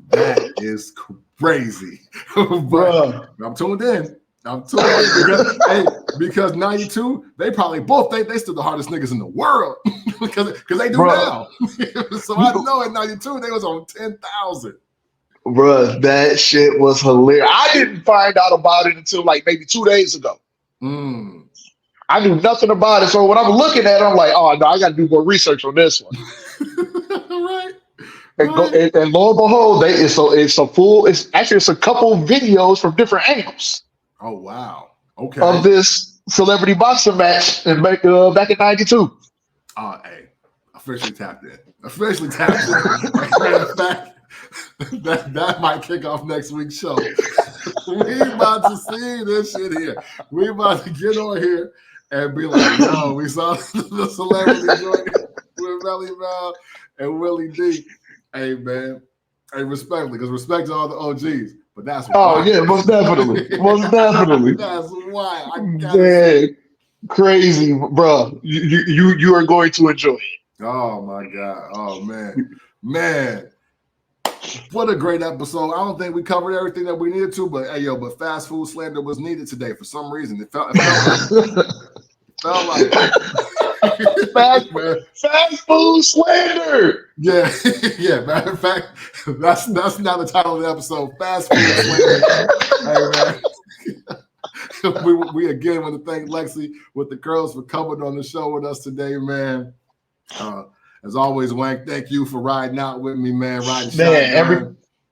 that is crazy. But I'm tuned in. Because 92, they probably both think they still the hardest niggas in the world. because they do now. So I know in 92 they was on 10,000. Bruh, that shit was hilarious. I didn't find out about it until like maybe 2 days ago. I knew nothing about it. So when I'm looking at it, I'm like, oh no, I gotta do more research on this one. Right. And lo and behold, it's a couple videos from different angles. Oh wow. Okay. Of this celebrity boxing match back in 92. Hey, officially tapped in. Matter of fact, that might kick off next week's show. We about to see this shit here. We about to get on here and be like, yo, we saw the celebrity joint with Melly Mel and Willie D. Hey, man. Hey, respectfully, because respect to all the OGs. But that's why. Oh, yeah, most definitely. Most definitely. That's why. Man, crazy, bro. You are going to enjoy it. Oh, my God. Oh, man. Man. What a great episode. I don't think we covered everything that we needed to, but but fast food slander was needed today for some reason. It felt like fast food slander. Yeah. Matter of fact, that's now the title of the episode. Fast food slander. Hey, man. we again want to thank Lexi with the girls for coming on the show with us today, man. As always, Wank, thank you for riding out with me, man.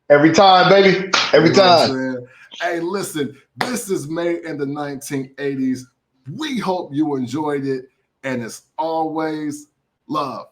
Every time, baby. Every time. Hey, listen, this is Made in the 1980s. We hope you enjoyed it. And as always, love.